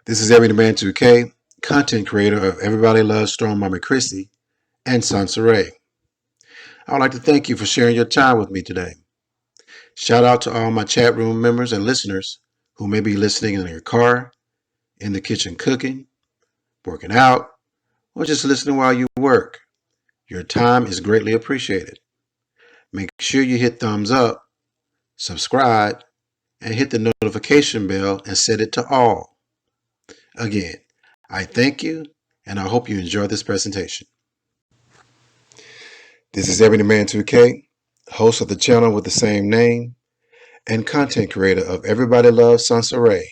This is Everything Man 2K, content creator of Everybody Loves Strong Mama Christie and SONCERAE. I would like to thank you for sharing your time with me today. Shout out to all my chat room members and listeners who may be listening in your car, in the kitchen cooking, working out, or just listening while you work. Your time is greatly appreciated. Make sure you hit thumbs up, subscribe, and hit the notification bell and set it to all. Again, I thank you and I hope you enjoy this presentation. This is Everything Man 2K, host of the channel with the same name, and content creator of Everybody Loves SONCERAE,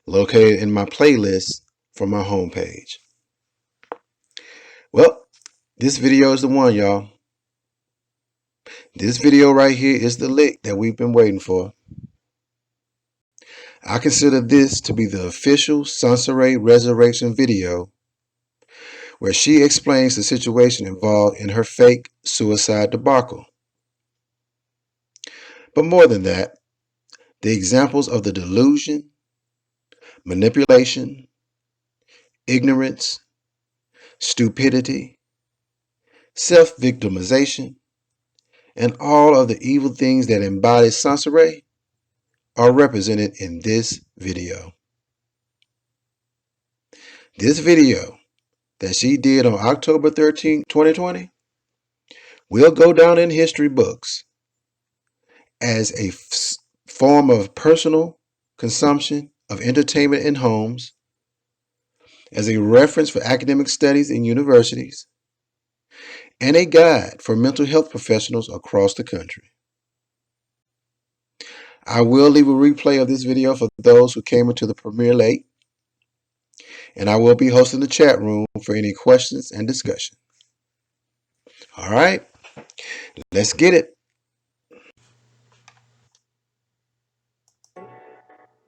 located in my playlist from my homepage. Well, this video is the one, y'all. This video right here is the lick that we've been waiting for. I consider this to be the official SONCERAE resurrection video where she explains the situation involved in her fake suicide debacle. But more than that, the examples of the delusion, manipulation, ignorance, stupidity, self-victimization, and all of the evil things that embody SONCERAE are represented in this video. This video that she did on October 13, 2020 will go down in history books as a form of personal consumption of entertainment in homes, as a reference for academic studies in universities, and a guide for mental health professionals across the country. I will leave a replay of this video for those who came into the premiere late, and I will be hosting the chat room for any questions and discussion. All right, let's get it.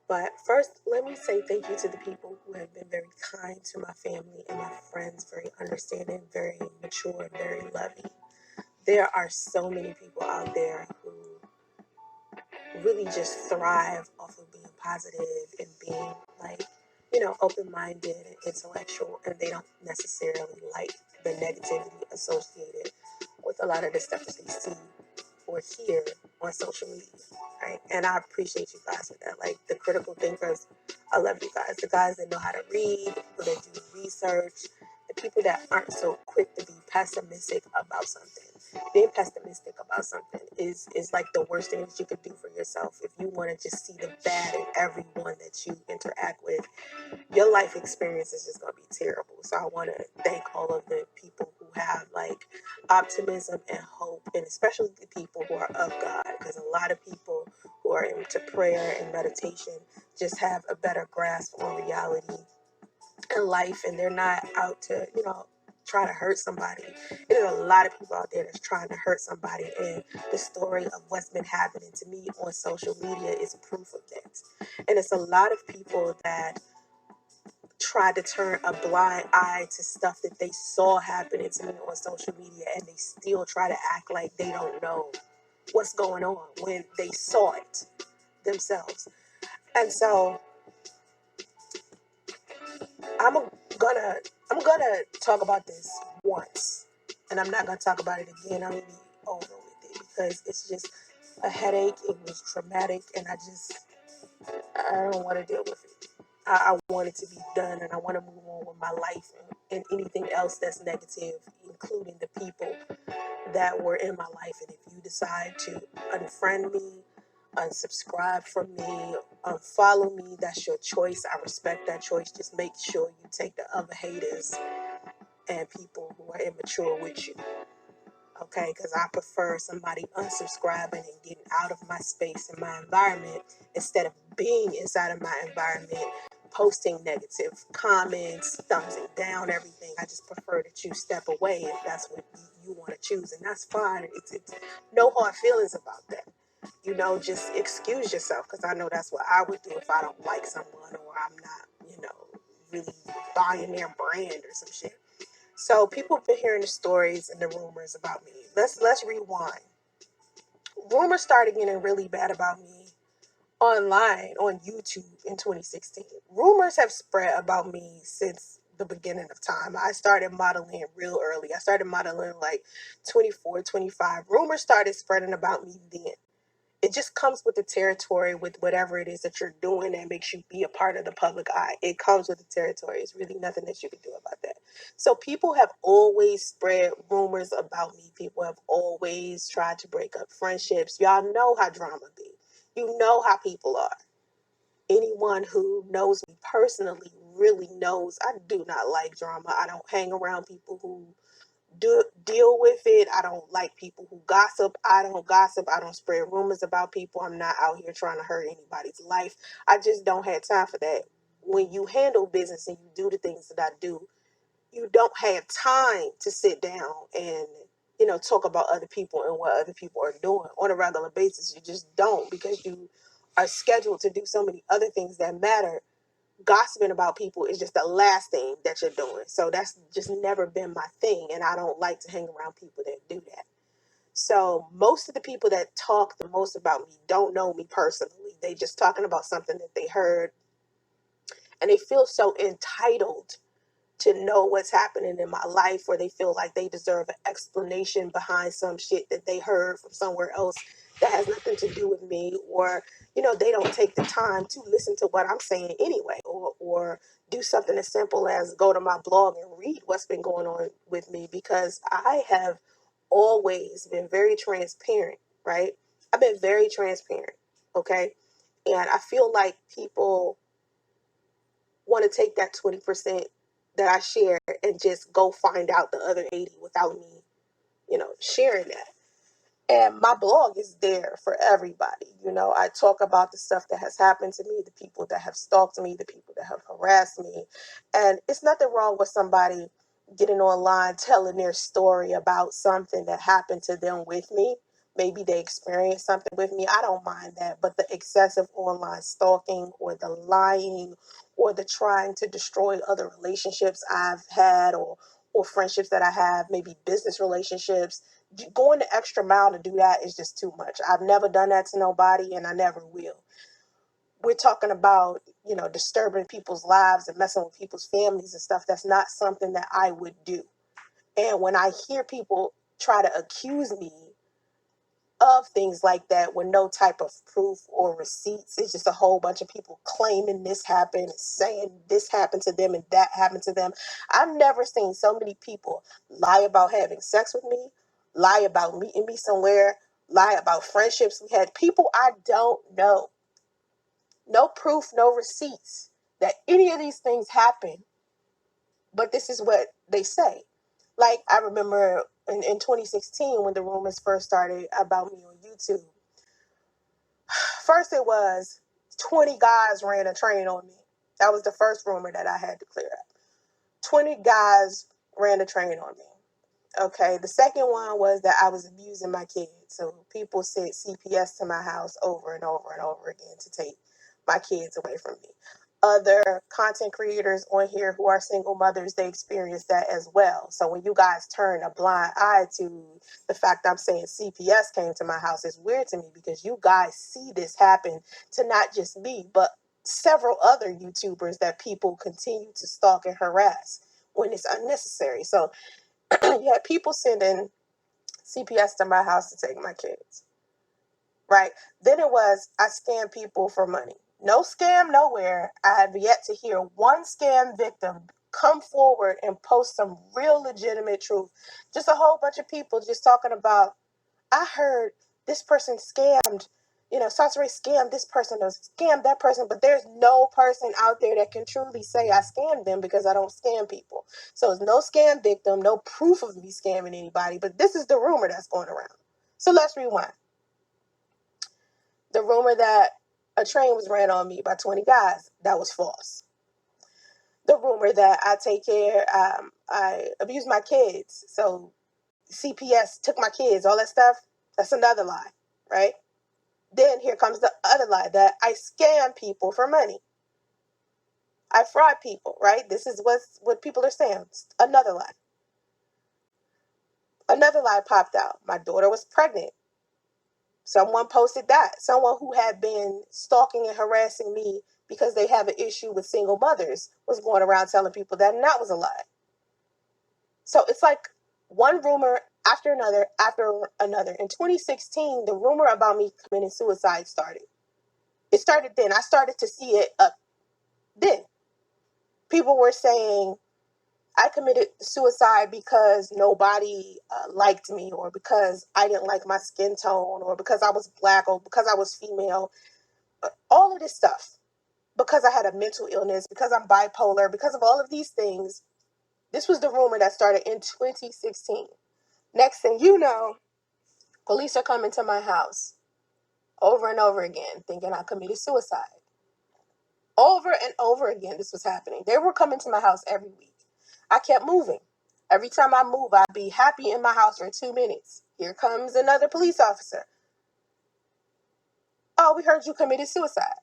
But first, let me say thank you to the people who have been very kind to my family and my friends, very understanding, very mature, very loving. There are so many people out there who really just thrive off of being positive and being open-minded and intellectual, and they don't necessarily like the negativity associated with a lot of the stuff that they see or hear on social media, right? And I appreciate you guys for that. Like the critical thinkers, I love you guys. The guys that know how to read, the people that do research, the people that aren't so quick to be pessimistic about something. Being pessimistic about something is like the worst thing that you could do for yourself. If you want to just see the bad in everyone that you interact with, your life experience is just going to be terrible. So I want to thank all of the people who have like optimism and hope, and especially the people who are of God, because a lot of people who are into prayer and meditation just have a better grasp on reality and life, and they're not out to, try to hurt somebody. There's a lot of people out there that's trying to hurt somebody, and the story of what's been happening to me on social media is proof of that. And it's a lot of people that try to turn a blind eye to stuff that they saw happening to me on social media, and they still try to act like they don't know what's going on when they saw it themselves. And so I'm gonna I'm gonna talk about this once, and I'm not gonna talk about it again. I'm gonna be over with it because it's just a headache. It was traumatic, and I don't want to deal with it. I want it to be done, and I want to move on with my life and anything else that's negative, including the people that were in my life. And if you decide to unfriend me, unsubscribe from me, unfollow me, that's your choice. I respect that choice. Just make sure you take the other haters and people who are immature with you. Okay, because I prefer somebody unsubscribing and getting out of my space and my environment instead of being inside of my environment, posting negative comments, thumbsing down everything. I just prefer that you step away if that's what you want to choose, and that's fine. It's no hard feelings about that. Just excuse yourself, because I know that's what I would do if I don't like someone, or I'm not, really buying their brand or some shit. So people have been hearing the stories and the rumors about me. Let's rewind. Rumors started getting really bad about me online on YouTube in 2016. Rumors have spread about me since the beginning of time. I started modeling real early. I started modeling like 24, 25. Rumors started spreading about me then. It just comes with the territory with whatever it is that you're doing that makes you be a part of the public eye. It comes with the territory. It's really nothing that you can do about that. So people have always spread rumors about me. People have always tried to break up friendships. Y'all know how drama be. You know how people are. Anyone who knows me personally really knows I do not like drama. I don't hang around people who deal with it. I don't like people who gossip. I don't gossip. I don't spread rumors about people. I'm not out here trying to hurt anybody's life. I just don't have time for that. When you handle business and you do the things that I do, you don't have time to sit down and talk about other people and what other people are doing on a regular basis. You just don't, because you are scheduled to do so many other things that matter. Gossiping about people is just the last thing that you're doing. So that's just never been my thing, and I don't like to hang around people that do that. So most of the people that talk the most about me don't know me personally. They just talking about something that they heard, and they feel so entitled to know what's happening in my life, or they feel like they deserve an explanation behind some shit that they heard from somewhere else that has nothing to do with me, or they don't take the time to listen to what I'm saying anyway, or do something as simple as go to my blog and read what's been going on with me, because I have always been very transparent, right? I've been very transparent, okay? And I feel like people want to take that 20% that I share and just go find out the other 80 without me, sharing that. And my blog is there for everybody. I talk about the stuff that has happened to me, the people that have stalked me, the people that have harassed me. And it's nothing wrong with somebody getting online telling their story about something that happened to them with me. Maybe they experienced something with me. I don't mind that. But the excessive online stalking, or the lying, or the trying to destroy other relationships I've had, or friendships that I have, maybe business relationships, going the extra mile to do that is just too much. I've never done that to nobody, and I never will. We're talking about, disturbing people's lives and messing with people's families and stuff. That's not something that I would do. And when I hear people try to accuse me of things like that with no type of proof or receipts, it's just a whole bunch of people claiming this happened, saying this happened to them and that happened to them. I've never seen so many people lie about having sex with me, lie about meeting me somewhere, lie about friendships we had, people I don't know. No proof, no receipts that any of these things happen, but this is what they say. Like, I remember in 2016 when the rumors first started about me on YouTube. First, it was 20 guys ran a train on me. That was the first rumor that I had to clear up. 20 guys ran a train on me. Okay, the second one was that I was abusing my kids. So people sent CPS to my house over and over and over again to take my kids away from me. Other content creators on here who are single mothers, they experience that as well. So when you guys turn a blind eye to the fact I'm saying CPS came to my house, it's weird to me, because you guys see this happen to not just me, but several other YouTubers that people continue to stalk and harass when it's unnecessary. So you had people sending CPS to my house to take my kids, right? Then it was, I scam people for money. No scam nowhere. I have yet to hear one scam victim come forward and post some real legitimate truth. Just a whole bunch of people just talking about, I heard this person scammed, SONCERAE scammed this person or scammed that person, but there's no person out there that can truly say I scammed them, because I don't scam people. So it's no scam victim, no proof of me scamming anybody, but this is the rumor that's going around. So let's rewind. The rumor that a train was ran on me by 20 guys, that was false. The rumor that I abused my kids, so CPS took my kids, all that stuff, that's another lie, right? Then here comes the other lie, that I scam people for money. I fraud people, right? This is what people are saying. Another lie. Another lie popped out. My daughter was pregnant. Someone posted that. Someone who had been stalking and harassing me because they have an issue with single mothers was going around telling people that, and that was a lie. So it's like one rumor after another after another. In 2016, the rumor about me committing suicide started. It started then. I started to see it up then. People were saying I committed suicide because nobody liked me, or because I didn't like my skin tone, or because I was black, or because I was female. All of this stuff. Because I had a mental illness, because I'm bipolar, because of all of these things. This was the rumor that started in 2016. Next thing you know, police are coming to my house over and over again, thinking I committed suicide. Over and over again, this was happening. They were coming to my house every week. I kept moving. Every time I move, I'd be happy in my house for 2 minutes. Here comes another police officer. Oh, we heard you committed suicide.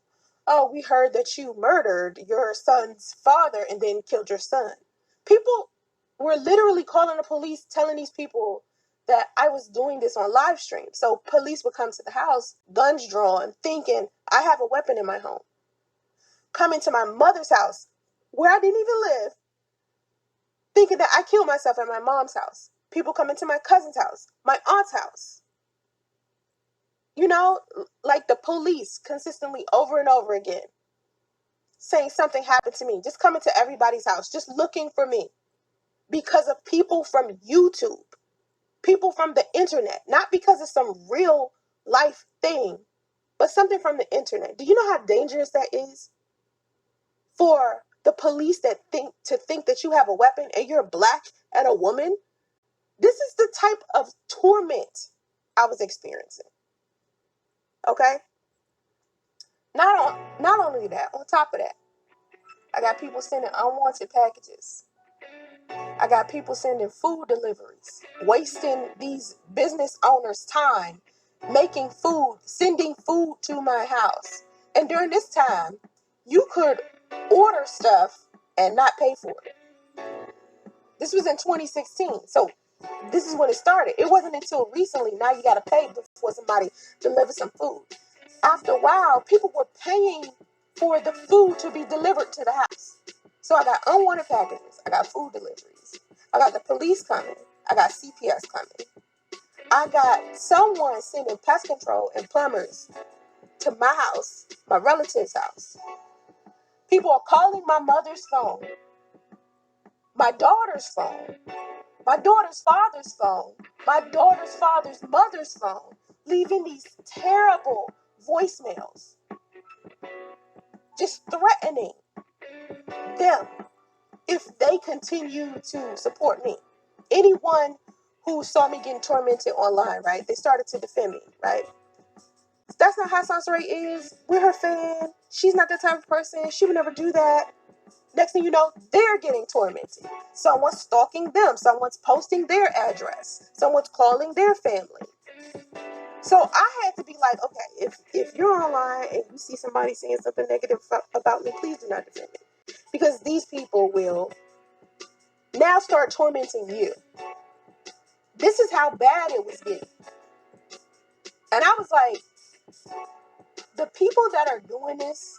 Oh, we heard that you murdered your son's father and then killed your son. People were literally calling the police, telling these people that I was doing this on live stream. So police would come to the house, guns drawn, thinking I have a weapon in my home. Coming to my mother's house, where I didn't even live, thinking that I killed myself at my mom's house. People coming to my cousin's house, my aunt's house. You know, like the police consistently over and over again saying something happened to me, just coming to everybody's house, just looking for me because of people from YouTube, people from the internet, not because of some real life thing, but something from the internet. Do you know how dangerous that is for the police that think that you have a weapon and you're black and a woman? This is the type of torment I was experiencing. Okay? Not only that, on top of that, I got people sending unwanted packages. I got people sending food deliveries, wasting these business owners' time, making food, sending food to my house. And during this time, you could order stuff and not pay for it. This was in 2016. So this is when it started. It wasn't until recently, now you got to pay before somebody delivers some food. After a while, people were paying for the food to be delivered to the house. So I got unwanted packages. I got food deliveries. I got the police coming. I got CPS coming. I got someone sending pest control and plumbers to my house, my relative's house. People are calling my mother's phone, my daughter's phone, my daughter's father's phone, my daughter's father's mother's phone, leaving these terrible voicemails, just threatening them if they continue to support me. Anyone who saw me getting tormented online, right? They started to defend me, right? That's not how SONCERAE is. We're her fan. She's not that type of person. She would never do that. Next thing you know, they're getting tormented. Someone's stalking them. Someone's posting their address. Someone's calling their family. So I had to be like, okay, if you're online and you see somebody saying something negative about me, please do not defend me. Because these people will now start tormenting you. This is how bad it was getting. And I was like, the people that are doing this,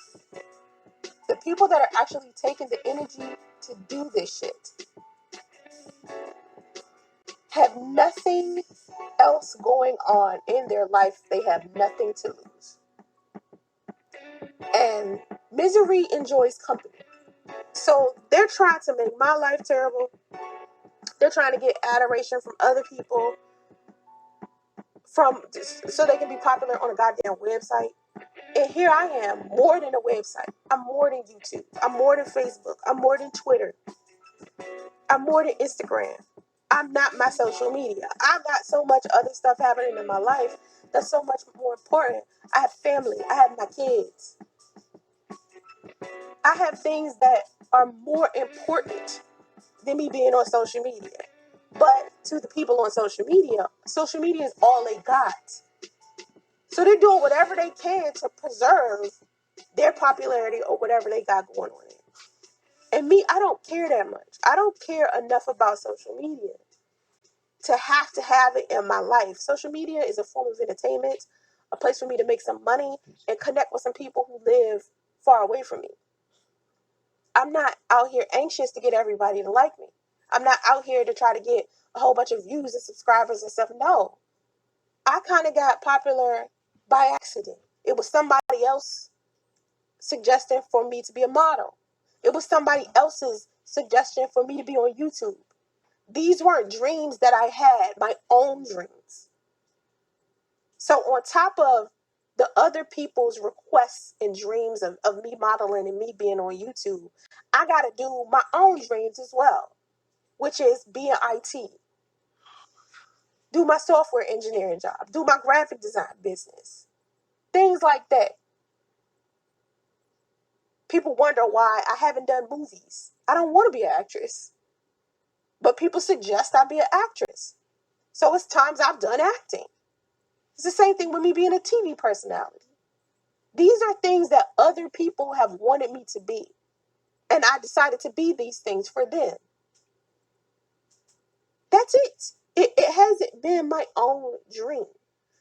the people that are actually taking the energy to do this shit, have nothing else going on in their life. They have nothing to lose. And misery enjoys company. So they're trying to make my life terrible. They're trying to get adoration from other people so they can be popular on a goddamn website. And here I am, more than a website. I'm more than YouTube. I'm more than Facebook. I'm more than Twitter. I'm more than Instagram. I'm not my social media. I've got so much other stuff happening in my life that's so much more important. I have family. I have my kids. I have things that are more important than me being on social media. But to the people on social media is all they got. So they're doing whatever they can to preserve their popularity or whatever they got going on. And me, I don't care that much. I don't care enough about social media to have it in my life. Social media is a form of entertainment, a place for me to make some money and connect with some people who live far away from me. I'm not out here anxious to get everybody to like me. I'm not out here to try to get a whole bunch of views and subscribers and stuff. No, I kind of got popular by accident. It was somebody else suggesting for me to be a model. It was somebody else's suggestion for me to be on YouTube. These weren't dreams that I had, my own dreams. So on top of the other people's requests and dreams of me modeling and me being on YouTube, I got to do my own dreams as well, which is be in IT, do my software engineering job, do my graphic design business, things like that. People wonder why I haven't done movies. I don't want to be an actress, but people suggest I be an actress. So it's times I've done acting. It's the same thing with me being a TV personality. These are things that other people have wanted me to be. And I decided to be these things for them. That's it. It hasn't been my own dream.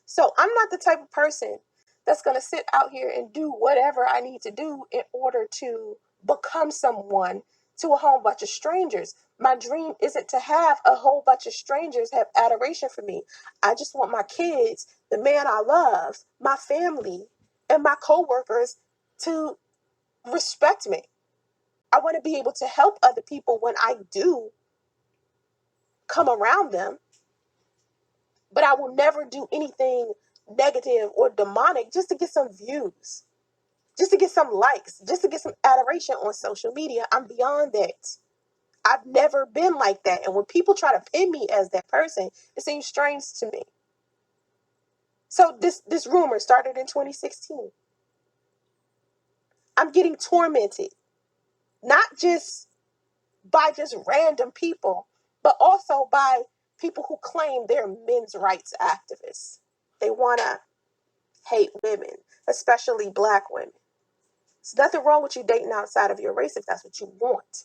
So I'm not the type of person that's going to sit out here and do whatever I need to do in order to become someone to a whole bunch of strangers. My dream isn't to have a whole bunch of strangers have adoration for me. I just want my kids, the man I love, my family, and my coworkers to respect me. I want to be able to help other people when I do come around them, but I will never do anything negative or demonic just to get some views, just to get some likes, just to get some adoration on social media. I'm beyond that. I've never been like that. And when people try to pin me as that person, it seems strange to me. So this rumor started in 2016. I'm getting tormented, not just by just random people, but also by people who claim they're men's rights activists. They want to hate women, especially black women. There's nothing wrong with you dating outside of your race if that's what you want.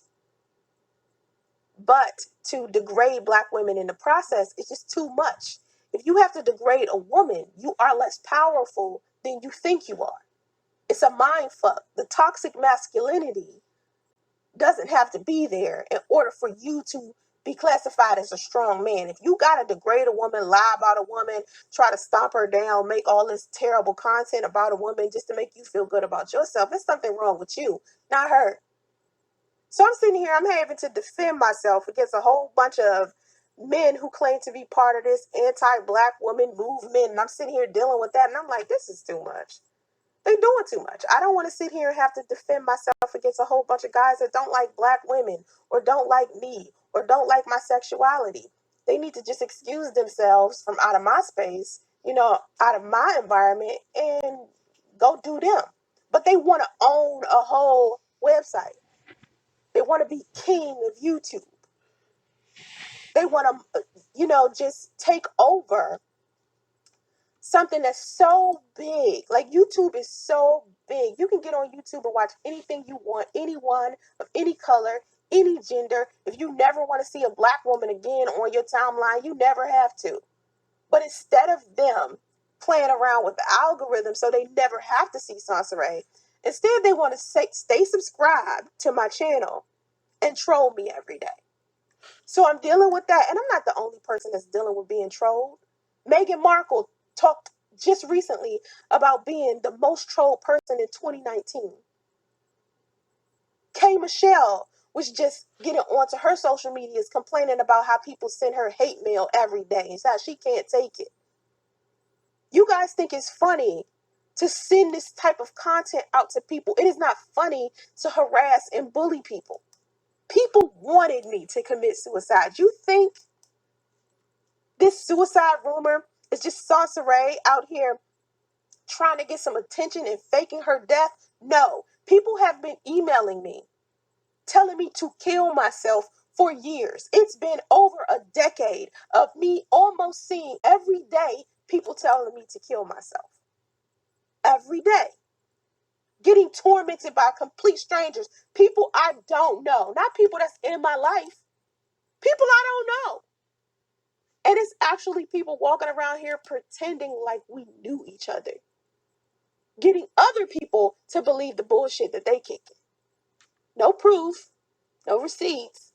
But to degrade black women in the process is just too much. If you have to degrade a woman, you are less powerful than you think you are. It's a mind fuck. The toxic masculinity doesn't have to be there in order for you to be classified as a strong man. If you got to degrade a woman, lie about a woman, try to stomp her down, make all this terrible content about a woman just to make you feel good about yourself, there's something wrong with you, not her. So I'm sitting here, I'm having to defend myself against a whole bunch of men who claim to be part of this anti-black woman movement. And I'm sitting here dealing with that. And I'm like, this is too much. They're doing too much. I don't want to sit here and have to defend myself against a whole bunch of guys that don't like black women or don't like me or don't like my sexuality. They need to just excuse themselves from out of my space, out of my environment and go do them. But they want to own a whole website. They want to be king of YouTube. They want to, just take over something that's so big. Like YouTube is so big. You can get on YouTube and watch anything you want, anyone of any color, any gender. If you never want to see a black woman again on your timeline, you never have to. But instead of them playing around with the algorithm so they never have to see SONCERAE, instead they want to stay subscribed to my channel and troll me every day. So I'm dealing with that, and I'm not the only person that's dealing with being trolled. Meghan Markle talked just recently about being the most trolled person in 2019. K. Michelle was just getting onto her social medias complaining about how people send her hate mail every day and how she can't take it. You guys think it's funny to send this type of content out to people. It is not funny to harass and bully people. People wanted me to commit suicide. You think this suicide rumor is just SONCERAE out here trying to get some attention and faking her death? No. People have been emailing me, telling me to kill myself for years. It's been over a decade of me almost seeing every day people telling me to kill myself. Every day. Getting tormented by complete strangers. People I don't know. Not people that's in my life. People I don't know. And it's actually people walking around here pretending like we knew each other, getting other people to believe the bullshit that they kicking. No proof, no receipts.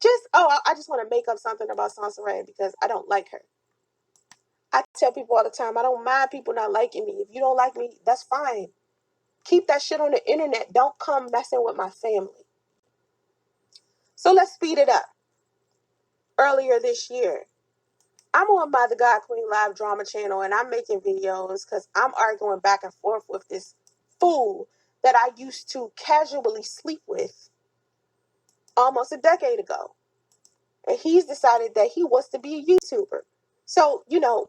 Just, oh, I just want to make up something about SONCERAE because I don't like her. I tell people all the time, I don't mind people not liking me. If you don't like me, that's fine. Keep that shit on the internet. Don't come messing with my family. So let's speed it up. Earlier this year, I'm on my The God Queen Live drama channel and I'm making videos because I'm arguing back and forth with this fool that I used to casually sleep with almost a decade ago. And he's decided that he wants to be a YouTuber. So,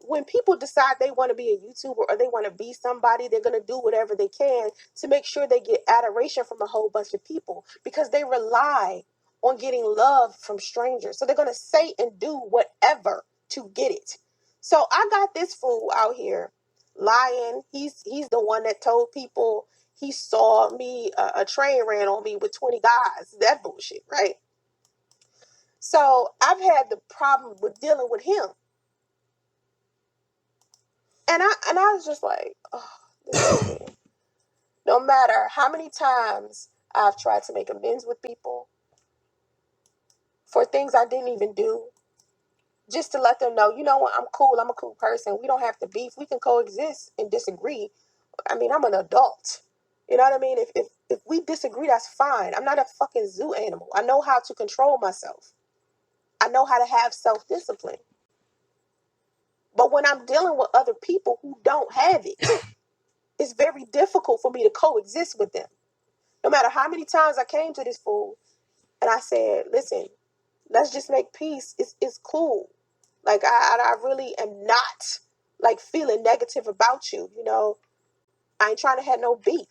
when people decide they want to be a YouTuber or they want to be somebody, they're going to do whatever they can to make sure they get adoration from a whole bunch of people because they rely on getting love from strangers. So they're going to say and do whatever to get it. So I got this fool out here lying. He's the one that told people he saw me, a train ran on me with 20 guys. That bullshit, right? So I've had the problem with dealing with him. And I was just like, oh, this nigga. No matter how many times I've tried to make amends with people for things I didn't even do, just to let them know, you know what, I'm cool. I'm a cool person. We don't have to beef. We can coexist and disagree. I mean, I'm an adult. You know what I mean? If we disagree, that's fine. I'm not a fucking zoo animal. I know how to control myself. I know how to have self-discipline. But when I'm dealing with other people who don't have it, it's very difficult for me to coexist with them. No matter how many times I came to this fool and I said, listen, let's just make peace. It's cool. Like, I really am not, like, feeling negative about you. I ain't trying to have no beef.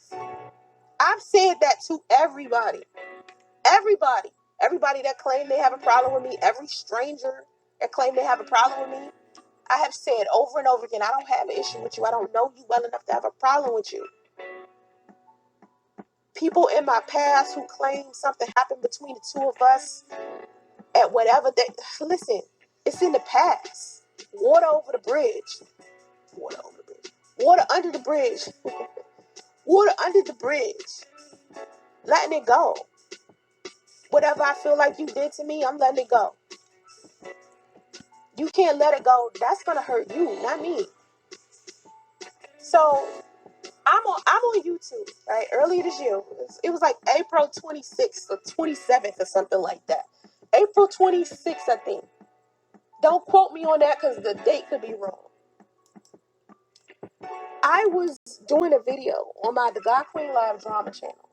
I've said that to everybody. Everybody. Everybody that claimed they have a problem with me. Every stranger that claimed they have a problem with me. I have said over and over again, I don't have an issue with you. I don't know you well enough to have a problem with you. People in my past who claim something happened between the two of us at whatever they listen, it's in the past. Water over the bridge. Water over the bridge. Water under the bridge. Water under the bridge. Letting it go. Whatever I feel like you did to me, I'm letting it go. You can't let it go. That's gonna hurt you, not me. So I'm on YouTube, right? Earlier this year, it was like April 26th or 27th or something like that. April 26th, I think. Don't quote me on that because the date could be wrong. I was doing a video on my The God Queen Live drama channel.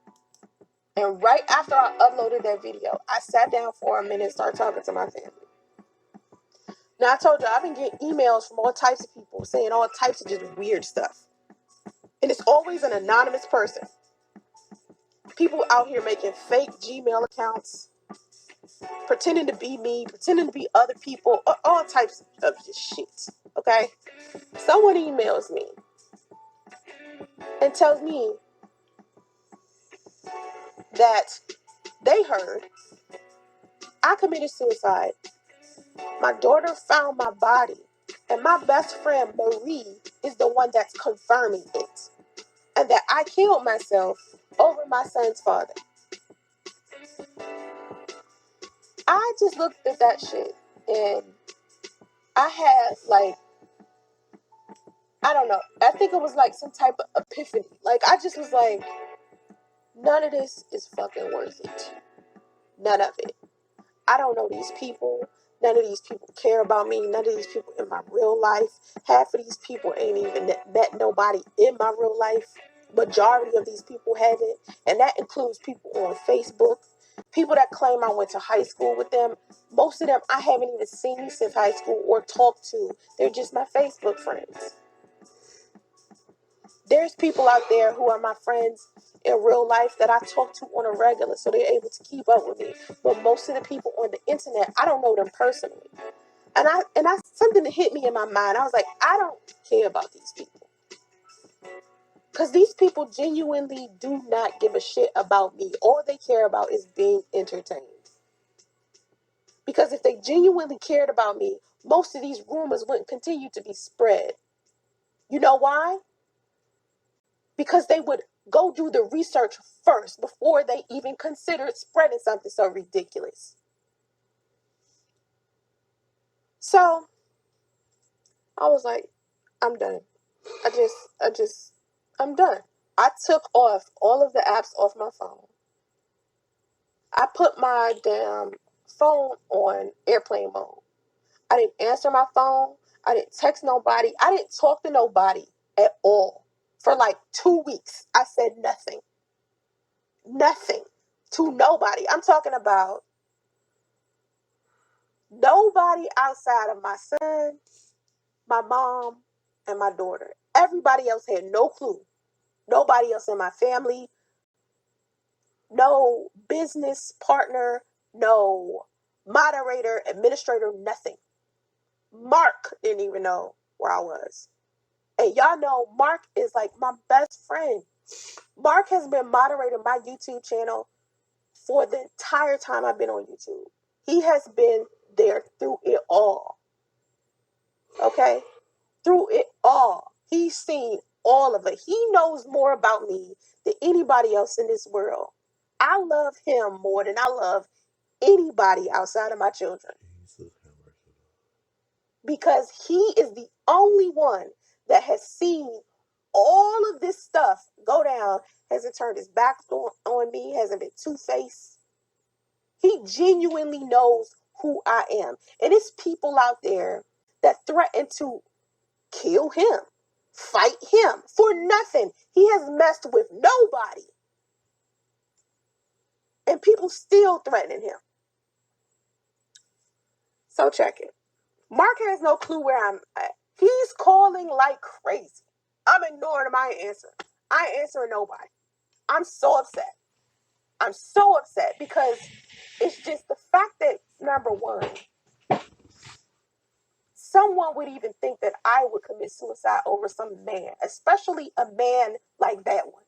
And right after I uploaded that video, I sat down for a minute and started talking to my family. Now, I told you, I've been getting emails from all types of people saying all types of just weird stuff. And it's always an anonymous person. People out here making fake Gmail accounts, pretending to be me, pretending to be other people, all types of just shit. Okay? Someone emails me and tells me that they heard I committed suicide. My daughter found my body, and my best friend Marie is the one that's confirming it, and that I killed myself over my son's father. I just looked at that shit, and I had, like, I don't know, I think it was like some type of epiphany. Like, I just was like, none of this is fucking worth it. None of it. I don't know these people. None of these people care about me. None of these people in my real life. Half of these people ain't even met nobody in my real life. Majority of these people haven't. And that includes people on Facebook. People that claim I went to high school with them. Most of them I haven't even seen since high school or talked to. They're just my Facebook friends. There's people out there who are my friends in real life that I talk to on a regular, so they're able to keep up with me. But most of the people on the internet, I don't know them personally. And I something that hit me in my mind. I was like, I don't care about these people. Because these people genuinely do not give a shit about me. All they care about is being entertained. Because if they genuinely cared about me, most of these rumors wouldn't continue to be spread. You know why? Because they would go do the research first before they even considered spreading something so ridiculous. So I was like, I'm done. I'm done. I took off all of the apps off my phone. I put my damn phone on airplane mode. I didn't answer my phone. I didn't text nobody. I didn't talk to nobody at all. For like 2 weeks, I said nothing. Nothing to nobody. I'm talking about nobody outside of my son, my mom, and my daughter. Everybody else had no clue. Nobody else in my family, no business partner, no moderator, administrator, nothing. Mark didn't even know where I was. And y'all know Mark is like my best friend. Mark has been moderating my YouTube channel for the entire time I've been on YouTube. He has been there through it all. Okay? Through it all. He's seen all of it. He knows more about me than anybody else in this world. I love him more than I love anybody outside of my children. Because he is the only one that has seen all of this stuff go down, hasn't turned his back on me, hasn't been two-faced. He genuinely knows who I am. And it's people out there that threaten to kill him, fight him for nothing. He has messed with nobody. And people still threatening him. So check it. Mark has no clue where I'm at. He's calling like crazy. I'm ignoring him. I ain't answering nobody. I'm so upset. I'm so upset because it's just the fact that, number one, someone would even think that I would commit suicide over some man, especially a man like that one.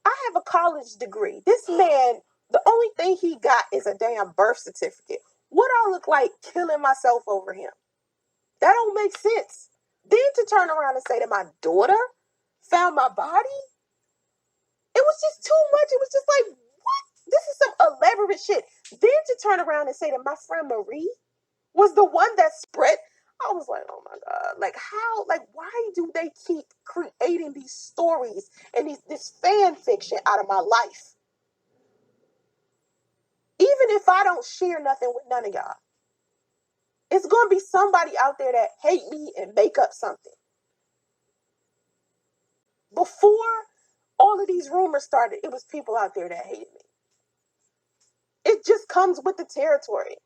I have a college degree. This man, the only thing he got is a damn birth certificate. What I look like killing myself over him? That don't make sense. Then to turn around and say that my daughter found my body, it was just too much. It was just like, what? This is some elaborate shit. Then to turn around and say that my friend Marie was the one that spread, I was like, oh my God. Like how, like why do they keep creating these stories and this fan fiction out of my life? Even if I don't share nothing with none of y'all, it's going to be somebody out there that hate me and make up something. Before all of these rumors started, it was people out there that hated me. It just comes with the territory.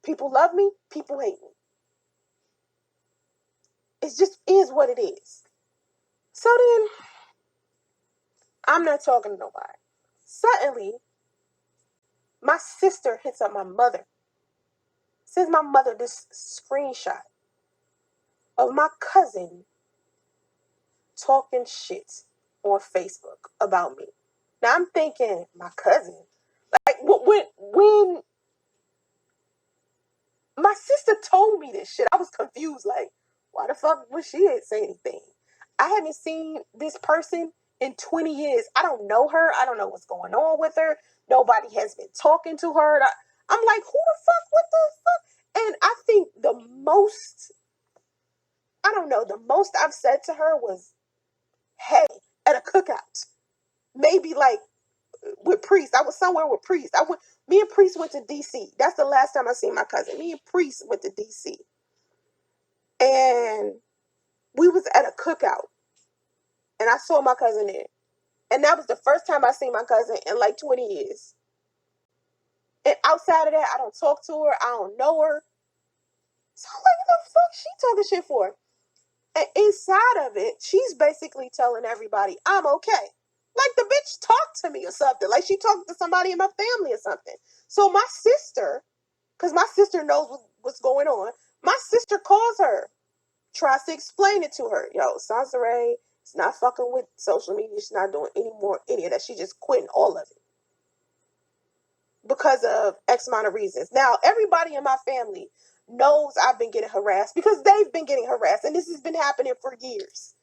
People love me, people hate me. It just is what it is. So then, I'm not talking to nobody. Suddenly, my sister hits up my mother. Sends my mother this screenshot of my cousin talking shit on Facebook about me. Now I'm thinking, my cousin? Like, when my sister told me this shit, I was confused. Like, why the fuck would she say anything? I haven't seen this person in 20 years. I don't know her. I don't know what's going on with her. Nobody has been talking to her. I'm like, who the fuck? What the fuck? And I think the most I've said to her was, hey, at a cookout. Maybe like with Priest. I was somewhere with Priest. Me and Priest went to DC. That's the last time I seen my cousin. Me and Priest went to DC. And we was at a cookout. And I saw my cousin there. And that was the first time I seen my cousin in like 20 years. And outside of that, I don't talk to her. I don't know her. So I'm like, what the fuck she talking shit for? And inside of it, she's basically telling everybody, I'm okay. Like the bitch talked to me or something. Like she talked to somebody in my family or something. So my sister, because my sister knows what's going on, my sister calls her, tries to explain it to her. Yo, SONCERAE is not fucking with social media. She's not doing any of that. She just quitting all of it. because of X amount of reasons. Now, everybody in my family knows I've been getting harassed because they've been getting harassed, and this has been happening for years.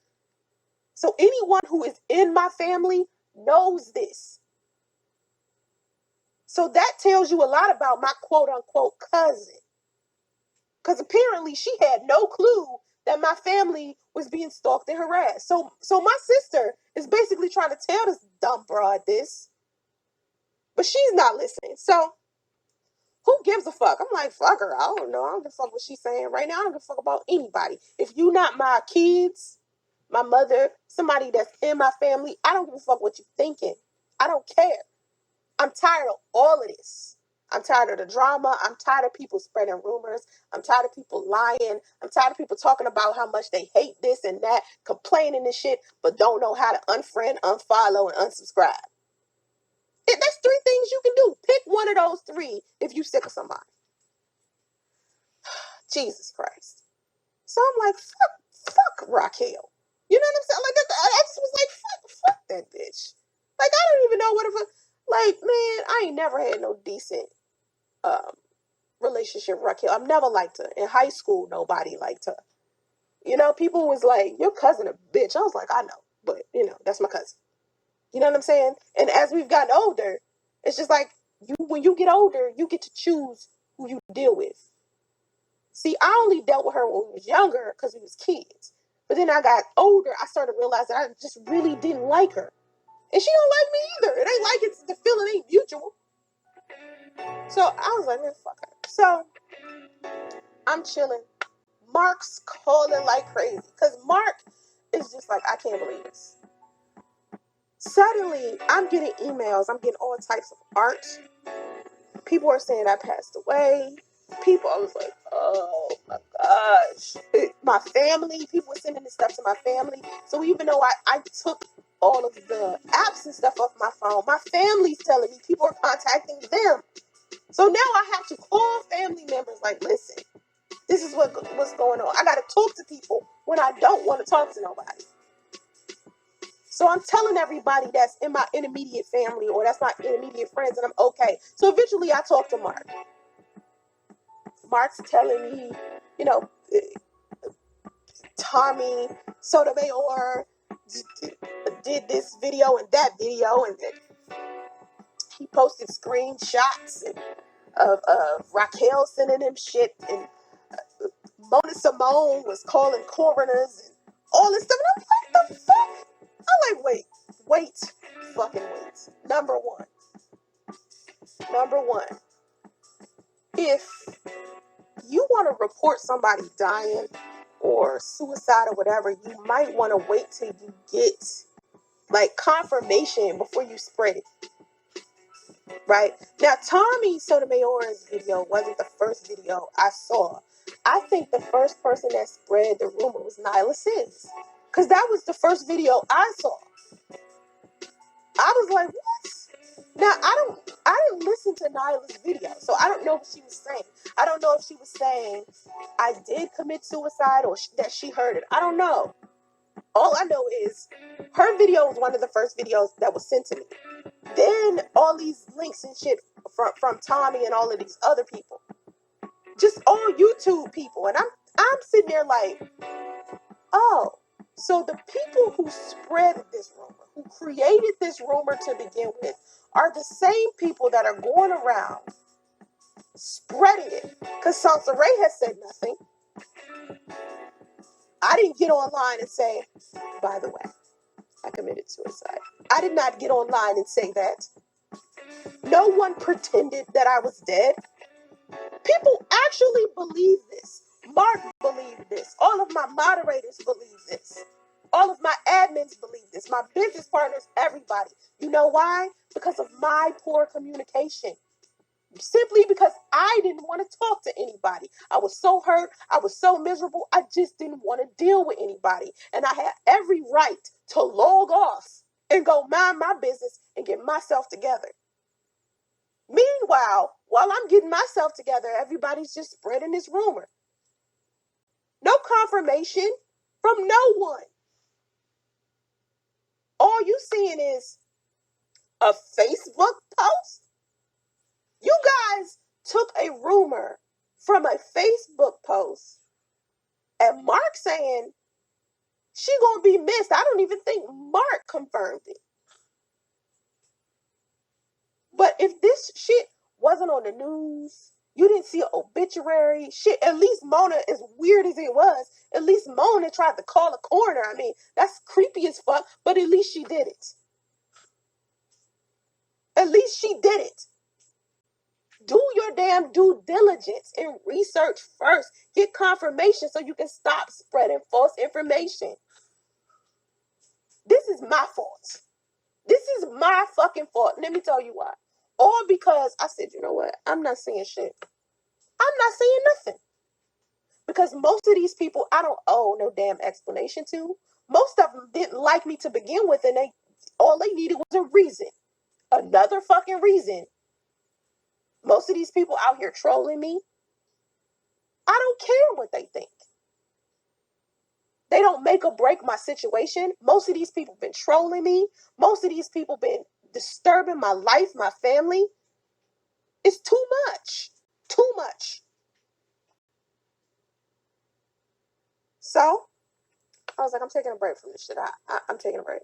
So anyone who is in my family knows this. So that tells you a lot about my quote unquote cousin. Because apparently she had no clue that my family was being stalked and harassed. So my sister is basically trying to tell this dumb broad this, but she's not listening. So who gives a fuck? I'm like, fuck her. I don't know. I don't give a fuck what she's saying right now. I don't give a fuck about anybody. If you not my kids, my mother, somebody that's in my family, I don't give a fuck what you thinking. I don't care. I'm tired of all of this. I'm tired of the drama. I'm tired of people spreading rumors. I'm tired of people lying. I'm tired of people talking about how much they hate this and that, complaining and shit, but don't know how to unfriend, unfollow, and unsubscribe. That's 3 things you can do. Pick one of those 3 if you sick of somebody. Jesus Christ. So I'm like, fuck Raquel. You know what I'm saying? Like, I just was like, fuck that bitch. Like, I don't even know what if, like, man, I ain't never had no decent relationship with Raquel. I've never liked her. In high school, nobody liked her. You know, people was like, your cousin a bitch. I was like, I know, but, you know, that's my cousin. You know what I'm saying? And as we've gotten older, it's just like, when you get older, you get to choose who you deal with. See, I only dealt with her when we was younger because we was kids. But then I got older, I started realizing I just really didn't like her. And she don't like me either. It ain't like it's the feeling ain't mutual. So I was like, man, fuck her. So I'm chilling. Mark's calling like crazy. Because Mark is just like, I can't believe this. Suddenly, I'm getting emails. I'm getting all types of art. People are saying I passed away. People, I was like, oh my gosh. My family, people were sending this stuff to my family. So even though I took all of the apps and stuff off my phone, my family's telling me people are contacting them. So now I have to call family members like, listen, this is what's going on. I got to talk to people when I don't want to talk to nobody. So I'm telling everybody that's in my intermediate family or that's my intermediate friends and I'm okay. So eventually I talked to Mark. Mark's telling me, you know, Tommy Sotomayor did this video and that video, and he posted screenshots of Raquel sending him shit, and Mona Simone was calling coroners and all this stuff. And I'm like, the fuck? I'm like, wait, fucking wait. Number one, if you want to report somebody dying or suicide or whatever, you might want to wait till you get like confirmation before you spread it. Right? Now, Tommy Sotomayor's video wasn't the first video I saw. I think the first person that spread the rumor was Nyla Sims. Because that was the first video I saw. I was like, what? Now, I didn't listen to Nyla's video, so I don't know what she was saying. I don't know if she was saying I did commit suicide or that she heard it. I don't know. All I know is her video was one of the first videos that was sent to me. Then all these links and shit from Tommy and all of these other people, just all YouTube people, and I'm sitting there like, oh, so the people who spread this rumor, who created this rumor to begin with, are the same people that are going around spreading it. Because SONCERAE has said nothing. I didn't get online and say, by the way, I committed suicide. I did not get online and say that. No one pretended that I was dead. People actually believe this. Mark believed this. All of my moderators believe this. All of my admins believe this. My business partners, everybody. You know why? Because of my poor communication. Simply because I didn't want to talk to anybody. I was so hurt. I was so miserable. I just didn't want to deal with anybody. And I had every right to log off and go mind my business and get myself together. Meanwhile, while I'm getting myself together, everybody's just spreading this rumor. No confirmation from no one. All you seeing is a Facebook post. You took a rumor from a Facebook post and Mark saying she gonna be missed. I don't even think Mark confirmed it. But if this shit wasn't on the news, you didn't see an obituary, shit, at least Mona, as weird as it was, at least Mona tried to call a coroner. I mean, that's creepy as fuck, but at least she did it. At least she did it. Do your damn due diligence and research first. Get confirmation so you can stop spreading false information. This is my fault. This is my fucking fault. Let me tell you why. All because I said, you know what? I'm not saying shit. I'm not saying nothing. Because most of these people I don't owe no damn explanation to. Most of them didn't like me to begin with, and all they needed was a reason. Another fucking reason. Most of these people out here trolling me, I don't care what they think. They don't make or break my situation. Most of these people been trolling me. Most of these people been disturbing my life, my family. It's too much. Too much. So, I was like, I'm taking a break from this shit. I'm taking a break.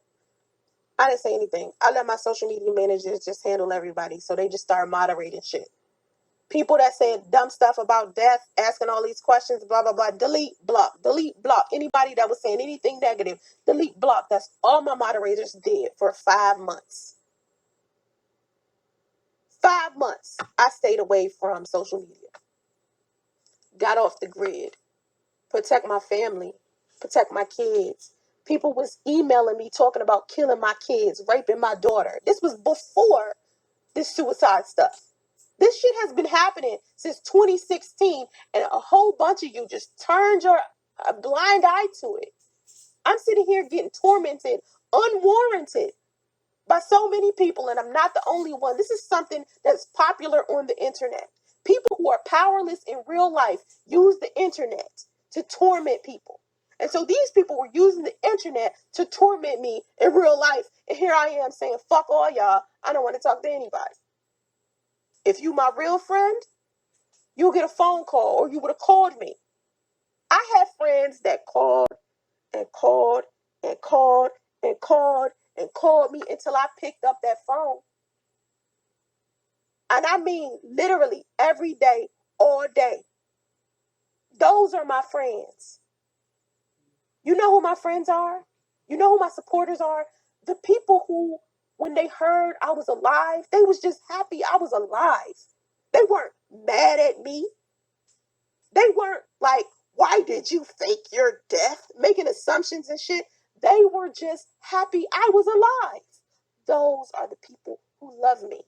I didn't say anything. I let my social media managers just handle everybody. So they just started moderating shit. People that said dumb stuff about death, asking all these questions, blah, blah, blah, delete, block, delete, block. Anybody that was saying anything negative, delete, block. That's all my moderators did for 5 months. 5 months, I stayed away from social media. Got off the grid. Protect my family. Protect my kids. People was emailing me talking about killing my kids, raping my daughter. This was before this suicide stuff. This shit has been happening since 2016, and a whole bunch of you just turned your blind eye to it. I'm sitting here getting tormented, unwarranted, by so many people, and I'm not the only one. This is something that's popular on the internet. People who are powerless in real life use the internet to torment people. And so these people were using the internet to torment me in real life. And here I am saying, fuck all y'all. I don't want to talk to anybody. If you my real friend, you'll get a phone call or you would have called me. I had friends that called and called and called and called and called me until I picked up that phone. And I mean literally every day, all day. Those are my friends. You know who my friends are? You know who my supporters are? The people who, when they heard I was alive, they was just happy I was alive. They weren't mad at me. They weren't like, why did you fake your death? Making assumptions and shit. They were just happy I was alive. Those are the people who love me.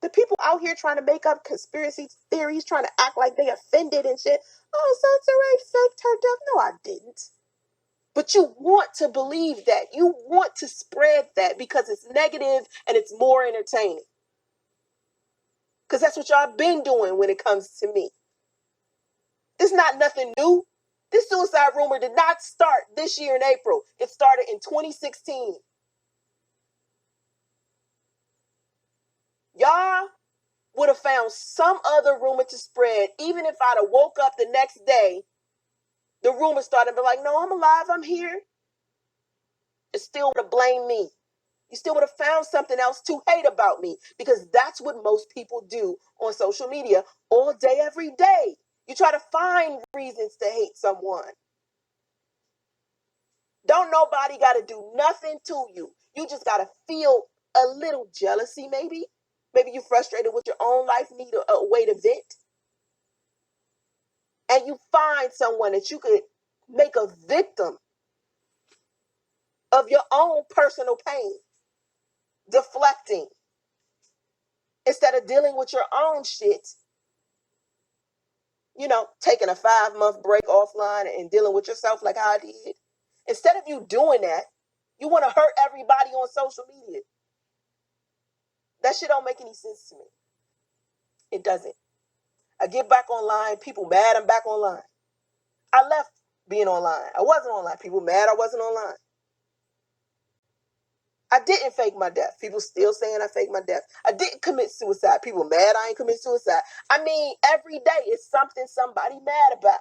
The people out here trying to make up conspiracy theories, trying to act like they offended and shit. Oh, SONCERAE faked her death. No, I didn't. But you want to believe that. You want to spread that because it's negative and it's more entertaining. Because that's what y'all been doing when it comes to me. It's not nothing new. This suicide rumor did not start this year in April. It started in 2016. Y'all would have found some other rumor to spread, even if I'd have woke up the next day, the rumor started to be like, no, I'm alive, I'm here. It still would have blamed me. You still would have found something else to hate about me because that's what most people do on social media all day, every day. You try to find reasons to hate someone. Don't nobody got to do nothing to you. You just got to feel a little jealousy, maybe. Maybe you're frustrated with your own life, need a way to vent. And you find someone that you could make a victim of your own personal pain, deflecting. Instead of dealing with your own shit, taking a 5-month break offline and dealing with yourself like how I did. Instead of you doing that, you want to hurt everybody on social media. That shit don't make any sense to me. It doesn't. I get back online, people mad I'm back online. I left being online. I wasn't online. People mad I wasn't online. I didn't fake my death. People still saying I faked my death. I didn't commit suicide. People mad I ain't commit suicide. I mean, every day is something somebody mad about.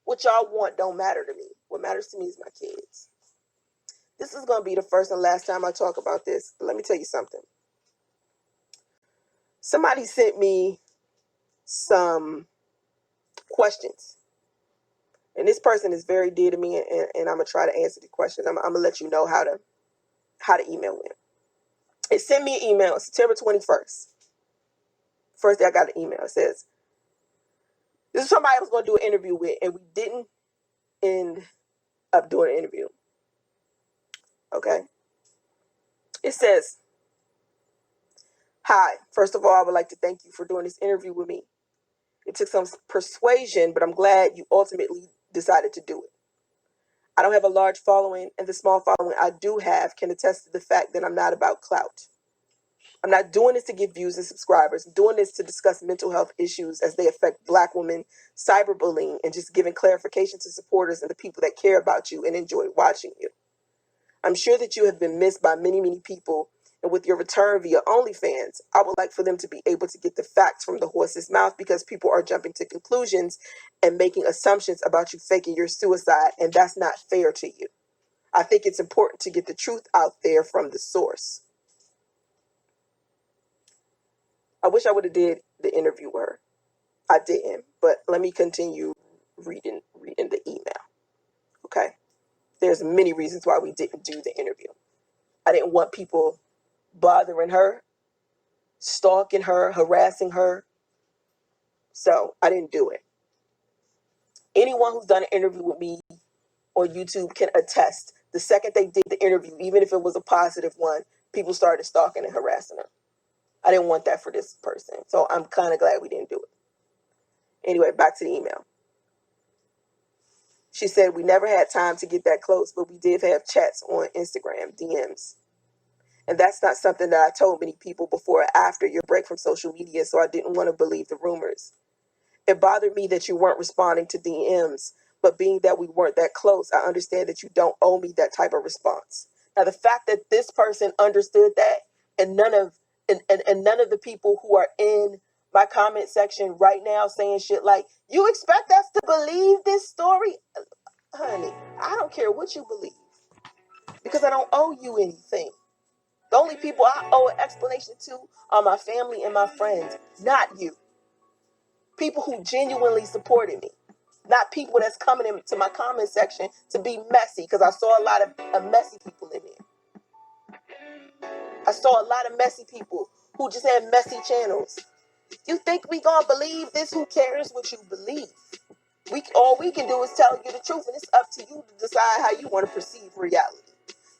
What y'all want don't matter to me. What matters to me is my kids. This is going to be the first and last time I talk about this, but let me tell you something. Somebody sent me some questions, and this person is very dear to me, and I'm going to try to answer the question. I'm going to let you know how to email me. It sent me an email September 21st. First day I got an email. It says, this is somebody I was going to do an interview with, and we didn't end up doing an interview. Okay? It says, hi, first of all, I would like to thank you for doing this interview with me. It took some persuasion, but I'm glad you ultimately decided to do it. I don't have a large following, and the small following I do have can attest to the fact that I'm not about clout. I'm not doing this to get views and subscribers. I'm doing this to discuss mental health issues as they affect Black women, cyberbullying, and just giving clarification to supporters and the people that care about you and enjoy watching you. I'm sure that you have been missed by many, many people, and with your return via OnlyFans, I would like for them to be able to get the facts from the horse's mouth, because people are jumping to conclusions and making assumptions about you faking your suicide, and that's not fair to you. I think it's important to get the truth out there from the source. I wish I would have did the interview with her. I didn't, but let me continue reading the email. Okay? There's many reasons why we didn't do the interview. I didn't want people bothering her, stalking her, harassing her. So I didn't do it. Anyone who's done an interview with me on YouTube can attest. The second they did the interview, even if it was a positive one, people started stalking and harassing her. I didn't want that for this person. So I'm kind of glad we didn't do it. Anyway, back to the email. She said, we never had time to get that close, but we did have chats on Instagram, DMs. And that's not something that I told many people before or after your break from social media, so I didn't want to believe the rumors. It bothered me that you weren't responding to DMs, but being that we weren't that close, I understand that you don't owe me that type of response. Now, the fact that this person understood that, and none of the people who are in my comment section right now saying shit like, you expect us to believe this story? Honey, I don't care what you believe, because I don't owe you anything. The only people I owe an explanation to are my family and my friends, not you. People who genuinely supported me, not people that's coming into my comment section to be messy, because I saw a lot of messy people in there. I saw a lot of messy people who just had messy channels. You think we gonna believe this? Who cares what you believe? All we can do is tell you the truth, and it's up to you to decide how you want to perceive reality.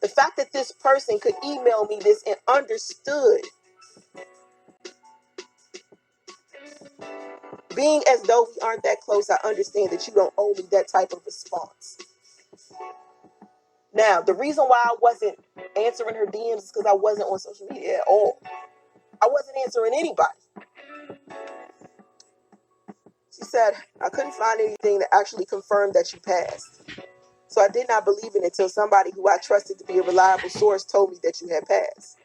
The fact that this person could email me this and understood, being as though we aren't that close, I understand that you don't owe me that type of response. Now, the reason why I wasn't answering her DMs is because I wasn't on social media at all. I wasn't answering anybody. She said, I couldn't find anything that actually confirmed that you passed. So I did not believe it until somebody who I trusted to be a reliable source told me that you had passed.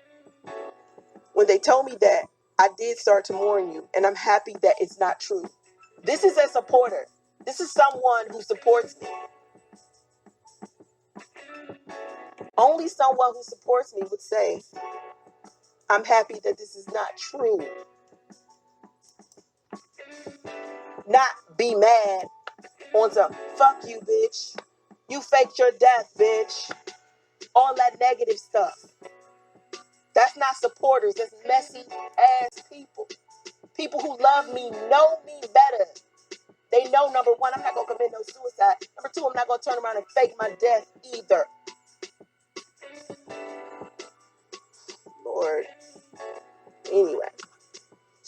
When they told me that, I did start to mourn you, and I'm happy that it's not true. This is a supporter. This is someone who supports me. Only someone who supports me would say, I'm happy that this is not true. Not be mad on some, fuck you, bitch. You faked your death, bitch. All that negative stuff. That's not supporters. That's messy ass people. People who love me know me better. They know, number one, I'm not going to commit no suicide. Number two, I'm not going to turn around and fake my death either. Lord. Anyway,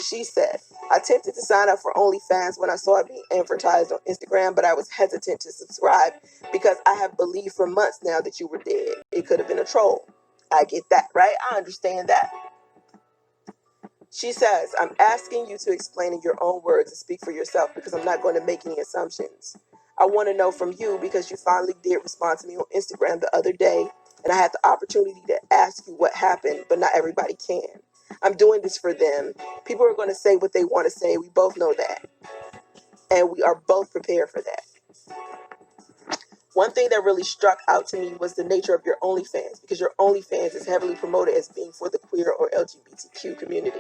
she said, I attempted to sign up for OnlyFans when I saw it being advertised on Instagram, but I was hesitant to subscribe because I have believed for months now that you were dead. It could have been a troll. I get that, right? I understand that. She says, I'm asking you to explain in your own words and speak for yourself, because I'm not going to make any assumptions. I want to know from you, because you finally did respond to me on Instagram the other day and I had the opportunity to ask you what happened, but not everybody can. I'm doing this for them. People are going to say what they want to say. We both know that. And we are both prepared for that. One thing that really struck out to me was the nature of your OnlyFans, because your OnlyFans is heavily promoted as being for the queer or LGBTQ community.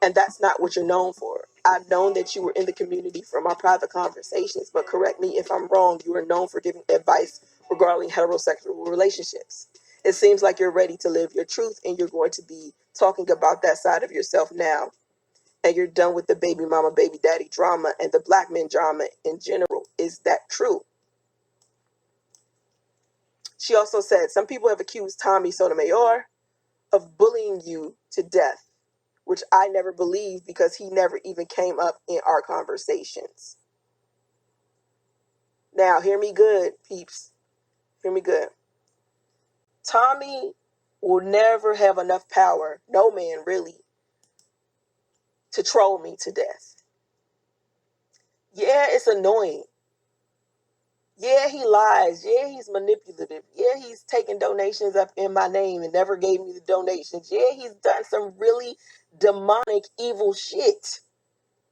And that's not what you're known for. I've known that you were in the community from our private conversations, but correct me if I'm wrong, you are known for giving advice regarding heterosexual relationships. It seems like you're ready to live your truth and you're going to be talking about that side of yourself now. And you're done with the baby mama, baby daddy drama and the black men drama in general. Is that true? She also said, some people have accused Tommy Sotomayor of bullying you to death, which I never believed because he never even came up in our conversations. Now, hear me good, peeps. Hear me good. Tommy will never have enough power, no man really, to troll me to death. Yeah, it's annoying. Yeah, he lies. Yeah, he's manipulative. Yeah, he's taking donations up in my name and never gave me the donations. Yeah, he's done some really demonic, evil shit,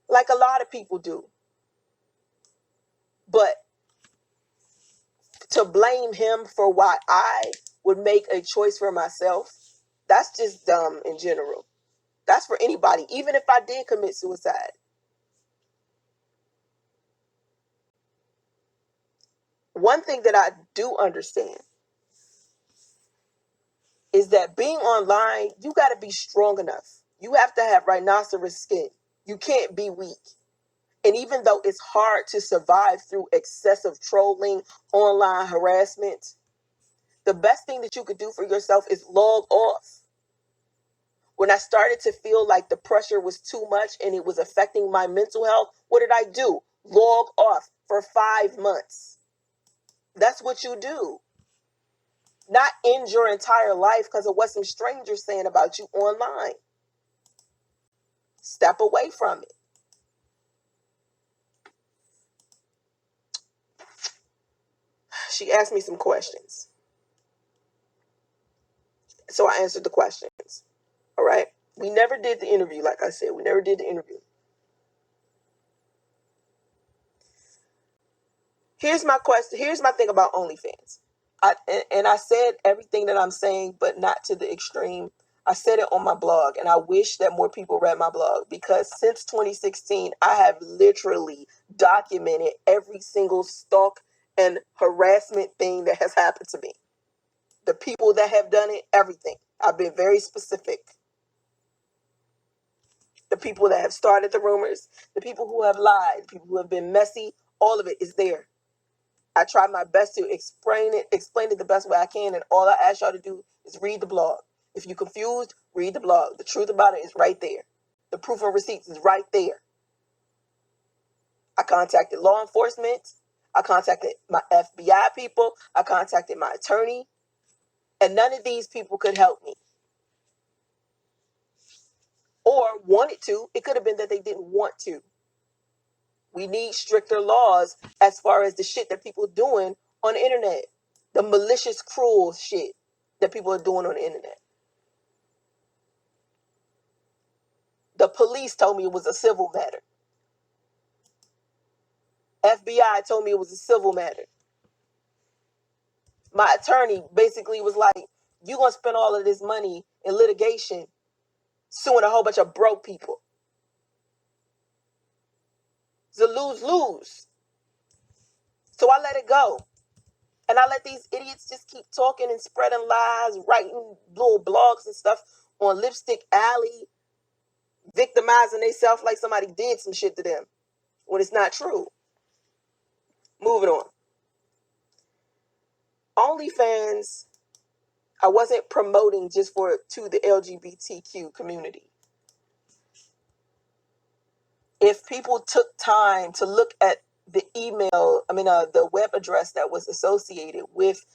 like a lot of people do. But to blame him for why I would make a choice for myself, that's just dumb in general. That's for anybody, even if I did commit suicide. One thing that I do understand is that being online, you got to be strong enough. You have to have rhinoceros skin. You can't be weak. And even though it's hard to survive through excessive trolling, online harassment, the best thing that you could do for yourself is log off. When I started to feel like the pressure was too much and it was affecting my mental health, what did I do? Log off for 5 months. That's what you do. Not end your entire life because of what some strangers saying about you online. Step away from it. She asked me some questions. So I answered the questions. All right. We never did the interview, like I said. We never did the interview. Here's my question. Here's my thing about OnlyFans. I said everything that I'm saying, but not to the extreme. I said it on my blog, and I wish that more people read my blog because since 2016, I have literally documented every single stalk and harassment thing that has happened to me. The people that have done it, everything. I've been very specific. The people that have started the rumors, the people who have lied, the people who have been messy, all of it is there. I try my best to explain it the best way I can, and all I ask y'all to do is read the blog. If you're confused, read the blog. The truth about it is right there. The proof and receipts is right there. I contacted law enforcement. I contacted my FBI people. I contacted my attorney. And none of these people could help me. Or wanted to. It could have been that they didn't want to. We need stricter laws as far as the shit that people are doing on the internet. The malicious, cruel shit that people are doing on the internet. The police told me it was a civil matter. FBI told me it was a civil matter. My attorney basically was like, you're going to spend all of this money in litigation suing a whole bunch of broke people. It's a lose-lose. So I let it go. And I let these idiots just keep talking and spreading lies, writing little blogs and stuff on Lipstick Alley, victimizing themselves like somebody did some shit to them when it's not true. Moving on. OnlyFans, I wasn't promoting just to the LGBTQ community. If people took time to look at the the web address that was associated with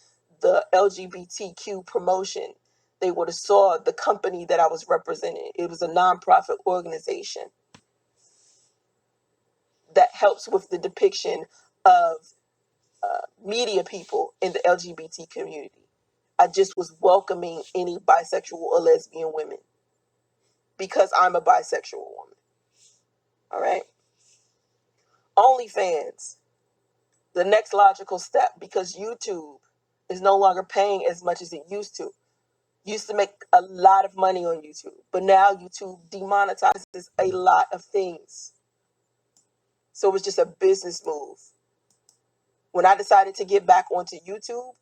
the LGBTQ promotion, they would have saw the company that I was representing. It was a nonprofit organization that helps with the depiction of media people in the LGBT community. I just was welcoming any bisexual or lesbian women because I'm a bisexual woman. All right. OnlyFans, the next logical step, because YouTube is no longer paying as much as it used to. Used to make a lot of money on YouTube, but now YouTube demonetizes a lot of things. So it's just a business move. When I decided to get back onto YouTube,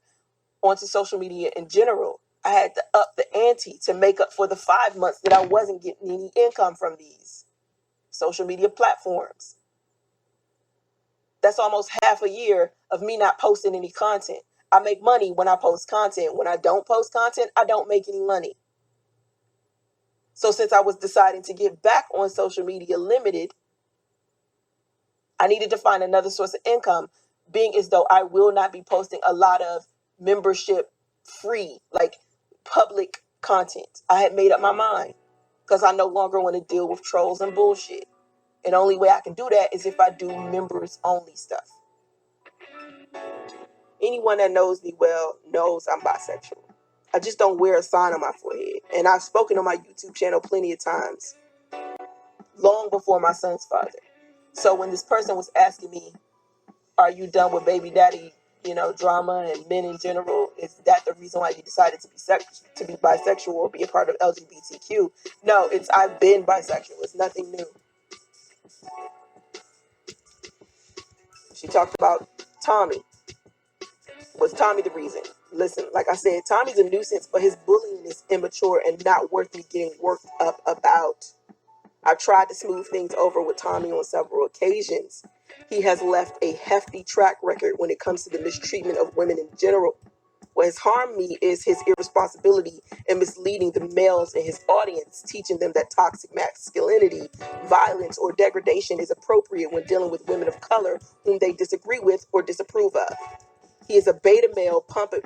onto social media in general, I had to up the ante to make up for the 5 months that I wasn't getting any income from these social media platforms. That's almost half a year of me not posting any content. I make money when I post content. When I don't post content, I don't make any money. So since I was deciding to get back on social media limited, I needed to find another source of income, being as though I will not be posting a lot of membership free, like public content. I had made up my mind because I no longer want to deal with trolls and bullshit. And the only way I can do that is if I do members only stuff. Anyone that knows me well knows I'm bisexual. I just don't wear a sign on my forehead. And I've spoken on my YouTube channel plenty of times, long before my son's father. So when this person was asking me, are you done with baby daddy, drama and men in general? Is that the reason why you decided to be bisexual or be a part of LGBTQ? No, I've been bisexual. It's nothing new. She talked about Tommy. Was Tommy the reason? Listen, like I said, Tommy's a nuisance, but his bullying is immature and not worth me getting worked up about. I tried to smooth things over with Tommy on several occasions. He has left a hefty track record when it comes to the mistreatment of women in general. What has harmed me is his irresponsibility in misleading the males in his audience, teaching them that toxic masculinity, violence, or degradation is appropriate when dealing with women of color whom they disagree with or disapprove of. He is a beta male pumping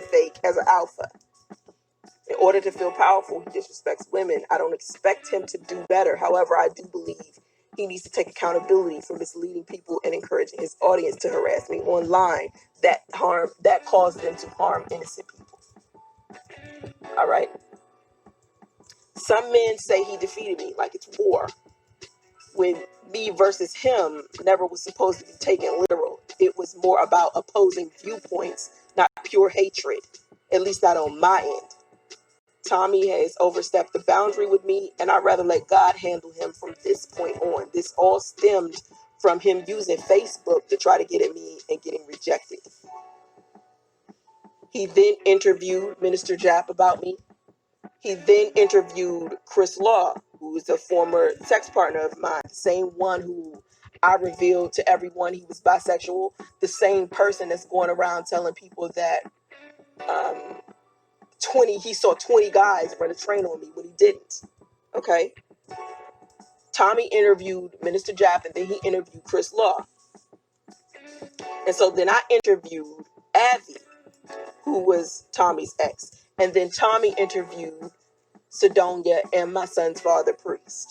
fake as an alpha. In order to feel powerful, he disrespects women. I don't expect him to do better. However, I do believe he needs to take accountability for misleading people and encouraging his audience to harass me online that causes them to harm innocent people. All right. Some men say he defeated me like it's war, when me versus him never was supposed to be taken literal. It was more about opposing viewpoints, not pure hatred, at least not on my end. Tommy has overstepped the boundary with me, and I'd rather let God handle him from this point on. This all stemmed from him using Facebook to try to get at me and getting rejected. He then interviewed Minister Jap about me. He then interviewed Chris Law, who is a former sex partner of mine, the same one who I revealed to everyone he was bisexual, the same person that's going around telling people that he saw 20 guys run a train on me when he didn't. Okay. Tommy interviewed Minister Japp, and then he interviewed Chris Law. And so then I interviewed Avi, who was Tommy's ex. And then Tommy interviewed Sedonia and my son's father, Priest.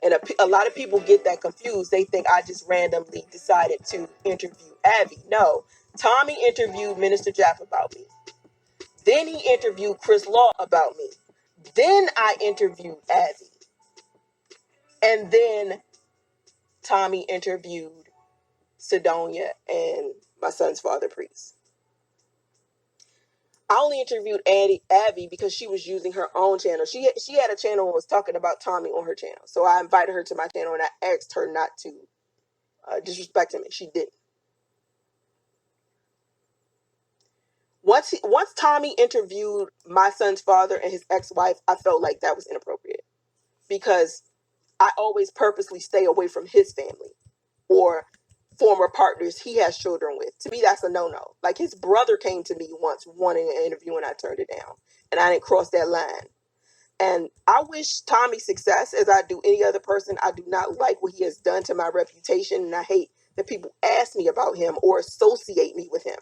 And a lot of people get that confused. They think I just randomly decided to interview Avi. No, Tommy interviewed Minister Japp about me. Then he interviewed Chris Law about me. Then I interviewed Avi. And then Tommy interviewed Sedonia and my son's father, Priest. I only interviewed Abby because she was using her own channel. She had a channel and was talking about Tommy on her channel. So I invited her to my channel and I asked her not to disrespect him, and she didn't. Once Tommy interviewed my son's father and his ex-wife, I felt like that was inappropriate because I always purposely stay away from his family or former partners he has children with. To me, that's a no-no. Like, his brother came to me once wanting an interview and I turned it down. And I didn't cross that line. And I wish Tommy success as I do any other person. I do not like what he has done to my reputation, and I hate that people ask me about him or associate me with him.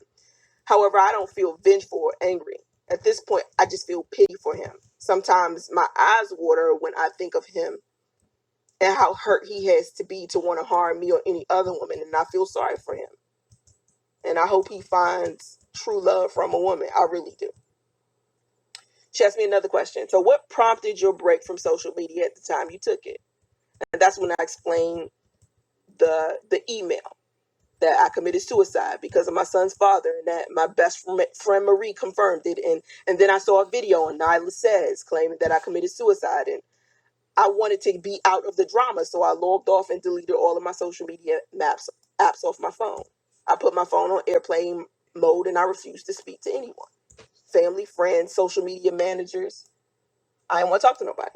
However, I don't feel vengeful or angry. At this point, I just feel pity for him. Sometimes my eyes water when I think of him and how hurt he has to be to want to harm me or any other woman, and I feel sorry for him. And I hope he finds true love from a woman. I really do. She asked me another question. So what prompted your break from social media at the time you took it? And that's when I explained the email that I committed suicide because of my son's father, and that my best friend Marie confirmed it. And then I saw a video on Nyla Says claiming that I committed suicide, and I wanted to be out of the drama, so I logged off and deleted all of my social media apps off my phone. I put my phone on airplane mode, and I refused to speak to anyone. Family, friends, social media managers. I didn't want to talk to nobody.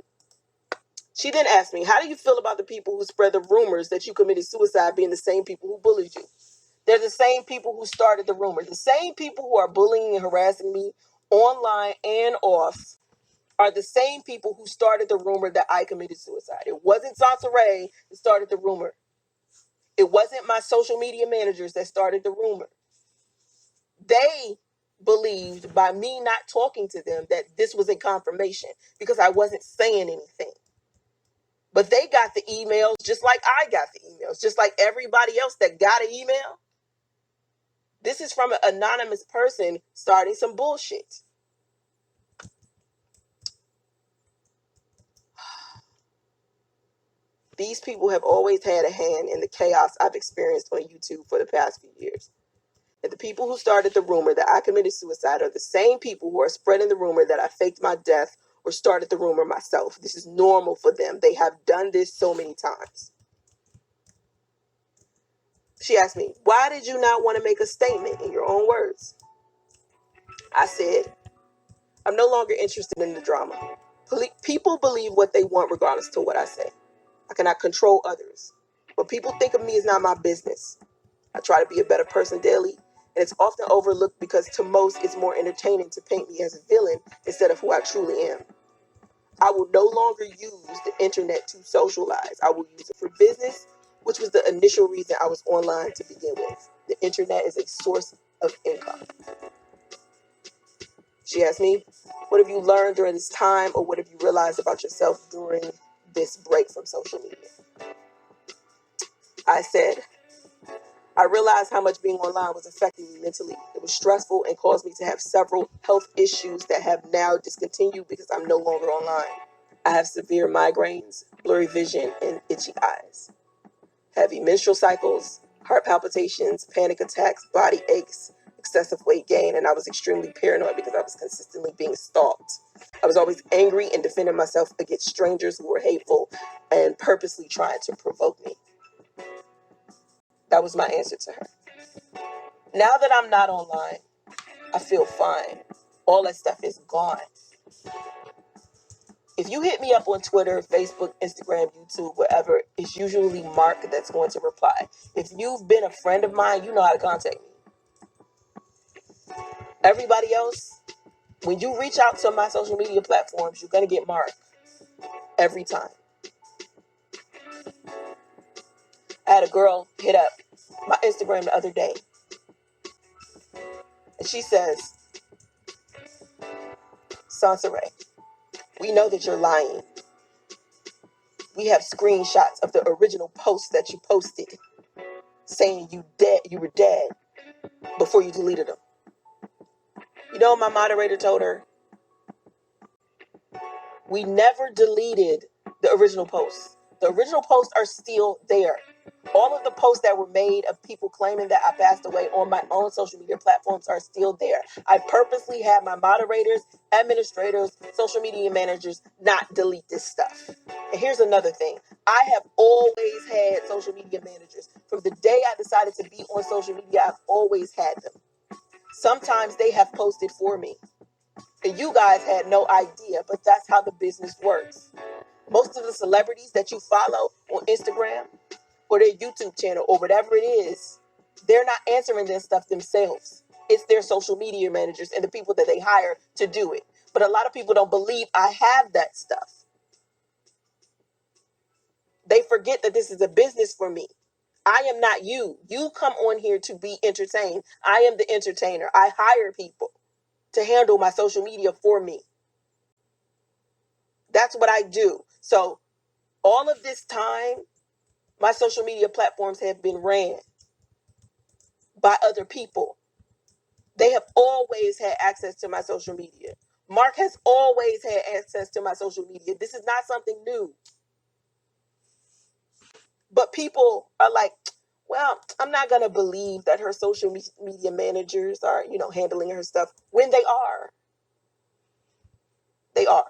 She then asked me, how do you feel about the people who spread the rumors that you committed suicide being the same people who bullied you? They're the same people who started the rumor. The same people who are bullying and harassing me online and off are the same people who started the rumor that I committed suicide. It wasn't SONCERAE that started the rumor. It wasn't my social media managers that started the rumor. They believed by me not talking to them that this was a confirmation because I wasn't saying anything. But they got the emails just like I got the emails, just like everybody else that got an email. This is from an anonymous person starting some bullshit. These people have always had a hand in the chaos I've experienced on YouTube for the past few years. And the people who started the rumor that I committed suicide are the same people who are spreading the rumor that I faked my death or started the rumor myself. This is normal for them. They have done this so many times. She asked me, why did you not want to make a statement in your own words? I said, I'm no longer interested in the drama. People believe what they want regardless to what I say. I cannot control others. What people think of me is not my business. I try to be a better person daily, and it's often overlooked because to most it's more entertaining to paint me as a villain instead of who I truly am. I will no longer use the internet to socialize. I will use it for business, which was the initial reason I was online to begin with. The internet is a source of income. She asked me, what have you learned during this time, or what have you realized about yourself during this break from social media? I said, I realized how much being online was affecting me mentally. It was stressful and caused me to have several health issues that have now discontinued because I'm no longer online. I have severe migraines, blurry vision, and itchy eyes. Heavy menstrual cycles, heart palpitations, panic attacks, body aches, excessive weight gain, and I was extremely paranoid because I was consistently being stalked. I was always angry and defending myself against strangers who were hateful and purposely trying to provoke me. That was my answer to her. Now that I'm not online, I feel fine. All that stuff is gone. If you hit me up on Twitter, Facebook, Instagram, YouTube, wherever, it's usually Mark that's going to reply. If you've been a friend of mine, you know how to contact me. Everybody else, when you reach out to my social media platforms, you're going to get Mark every time. I had a girl hit up my Instagram the other day, and she says, SONCERAE, we know that you're lying. We have screenshots of the original posts that you posted saying you were dead before you deleted them. You know what my moderator told her? We never deleted the original posts. The original posts are still there. All of the posts that were made of people claiming that I passed away on my own social media platforms are still there. I purposely had my moderators, administrators, social media managers not delete this stuff. And here's another thing. I have always had social media managers. From the day I decided to be on social media, I've always had them. Sometimes they have posted for me. And you guys had no idea, but that's how the business works. Most of the celebrities that you follow on Instagram or their YouTube channel or whatever it is, they're not answering this stuff themselves. It's their social media managers and the people that they hire to do it. But a lot of people don't believe I have that stuff. They forget that this is a business for me. I am not you. You come on here to be entertained. I am the entertainer. I hire people to handle my social media for me. That's what I do. So all of this time, my social media platforms have been ran by other people. They have always had access to my social media. Mark has always had access to my social media. This is not something new. But people are like, well, I'm not going to believe that her social media managers are, handling her stuff, when they are. They are.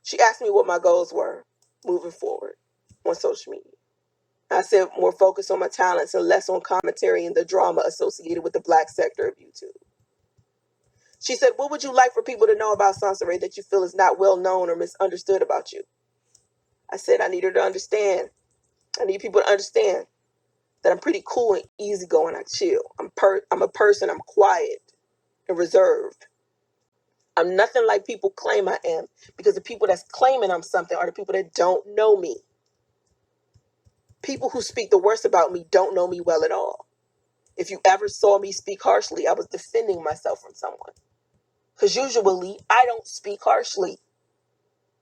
She asked me what my goals were moving forward on social media. I said more focus on my talents and less on commentary and the drama associated with the Black sector of YouTube. She said, what would you like for people to know about SONCERAE that you feel is not well known or misunderstood about you? I said, I need her to understand. I need people to understand that I'm pretty cool and easygoing. I chill. I'm a person. I'm quiet and reserved. I'm nothing like people claim I am, because the people that's claiming I'm something are the people that don't know me. People who speak the worst about me don't know me well at all. If you ever saw me speak harshly, I was defending myself from someone. Because usually I don't speak harshly.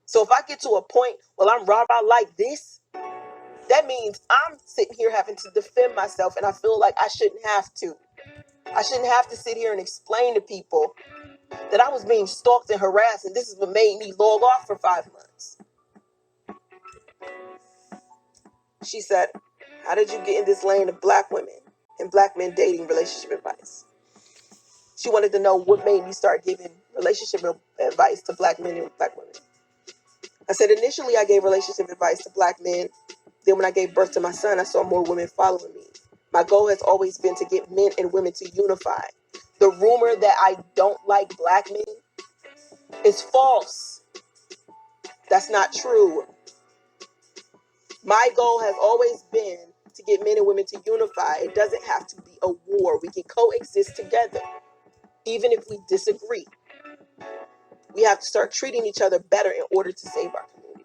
So if I get to a point, well, I'm rah-rah like this, that means I'm sitting here having to defend myself, and I feel like I shouldn't have to. I shouldn't have to sit here and explain to people that I was being stalked and harassed, and this is what made me log off for 5 months. She said, how did you get in this lane of Black women and Black men dating relationship advice? She wanted to know what made me start giving relationship advice to Black men and Black women. I said, initially I gave relationship advice to Black men. Then when I gave birth to my son, I saw more women following me. My goal has always been to get men and women to unify. The rumor that I don't like Black men is false. That's not true. My goal has always been to get men and women to unify. It doesn't have to be a war. We can coexist together, even if we disagree. We have to start treating each other better in order to save our community.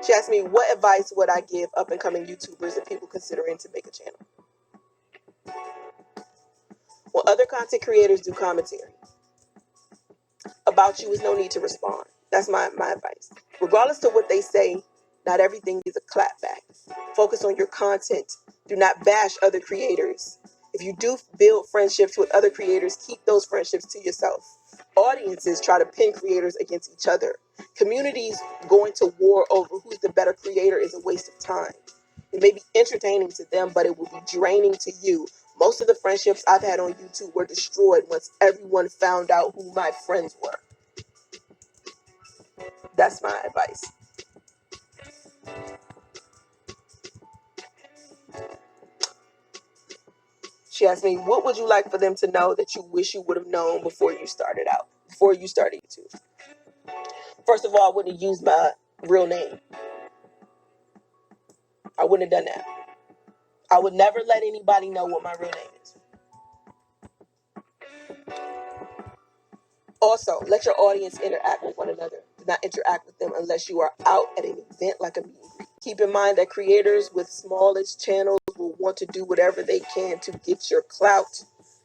She asked me, what advice would I give up and coming YouTubers and people considering to make a channel? Well, other content creators do commentary about you, is no need to respond. That's my advice. Regardless to what they say, not everything is a clapback. Focus on your content. Do not bash other creators. If you do build friendships with other creators, keep those friendships to yourself. Audiences try to pin creators against each other. Communities going to war over who's the better creator is a waste of time. It may be entertaining to them, but it will be draining to you. Most of the friendships I've had on YouTube were destroyed once everyone found out who my friends were. That's my advice. She asked me, what would you like for them to know that you wish you would have known before you started YouTube? First of all, I wouldn't have used my real name. I wouldn't have done that. I would never let anybody know what my real name is. Also, let your audience interact with one another. Do not interact with them unless you are out at an event like a meet and greet. Keep in mind that creators with smallest channels will want to do whatever they can to get your clout.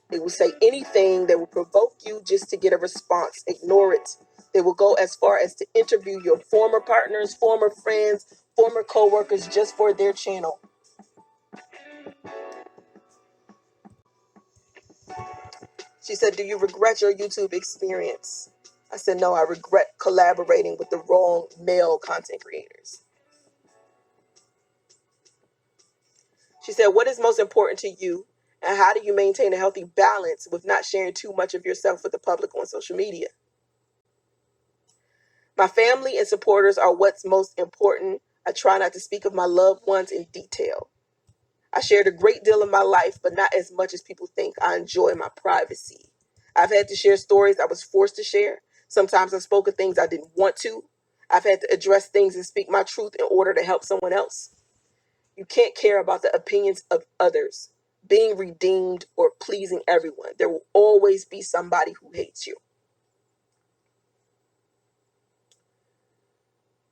They will say anything that will provoke you just to get a response. Ignore it. They will go as far as to interview your former partners, former friends, former co-workers just for their channel. She said, do you regret your YouTube experience? I said, no, I regret collaborating with the wrong male content creators. She said, what is most important to you, and how do you maintain a healthy balance with not sharing too much of yourself with the public on social media? My family and supporters are what's most important. I try not to speak of my loved ones in detail. I shared a great deal of my life, but not as much as people think. I enjoy my privacy. I've had to share stories I was forced to share. Sometimes I spoke of things I didn't want to. I've had to address things and speak my truth in order to help someone else. You can't care about the opinions of others, being redeemed, or pleasing everyone. There will always be somebody who hates you.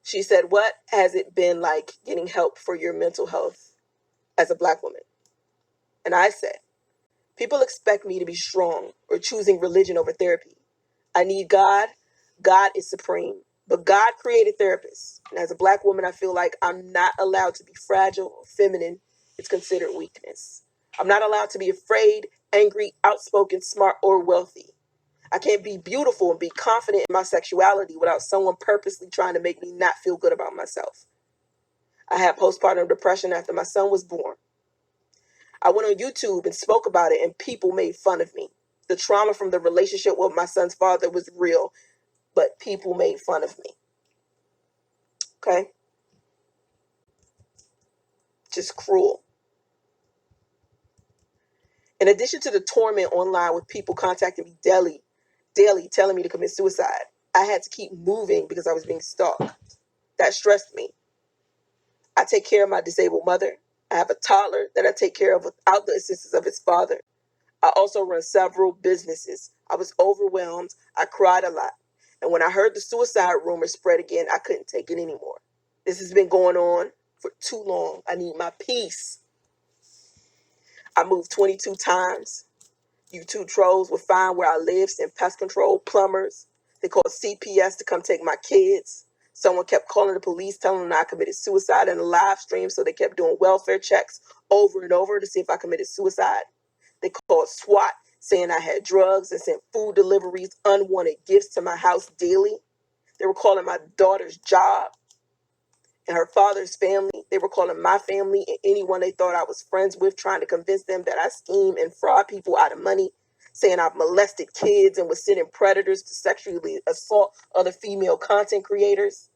She said, what has it been like getting help for your mental health as a Black woman? And I said, people expect me to be strong or choosing religion over therapy. I need God. God is supreme. But God created therapists. And as a Black woman, I feel like I'm not allowed to be fragile or feminine. It's considered weakness. I'm not allowed to be afraid, angry, outspoken, smart, or wealthy. I can't be beautiful and be confident in my sexuality without someone purposely trying to make me not feel good about myself. I had postpartum depression after my son was born. I went on YouTube and spoke about it, and people made fun of me. The trauma from the relationship with my son's father was real, but people made fun of me. Okay? Just cruel. In addition to the torment online with people contacting me daily telling me to commit suicide, I had to keep moving because I was being stalked. That stressed me. I take care of my disabled mother. I have a toddler that I take care of without the assistance of his father. I also run several businesses. I was overwhelmed. I cried a lot. And when I heard the suicide rumors spread again, I couldn't take it anymore. This has been going on for too long. I need my peace. I moved 22 times. YouTube trolls would find where I live, send pest control, plumbers. They called CPS to come take my kids. Someone kept calling the police, telling them I committed suicide in a live stream, so they kept doing welfare checks over and over to see if I committed suicide. They called SWAT, saying I had drugs, and sent food deliveries, unwanted gifts to my house daily. They were calling my daughter's job and her father's family. They were calling my family and anyone they thought I was friends with, trying to convince them that I scheme and fraud people out of money, saying I've molested kids and was sending predators to sexually assault other female content creators.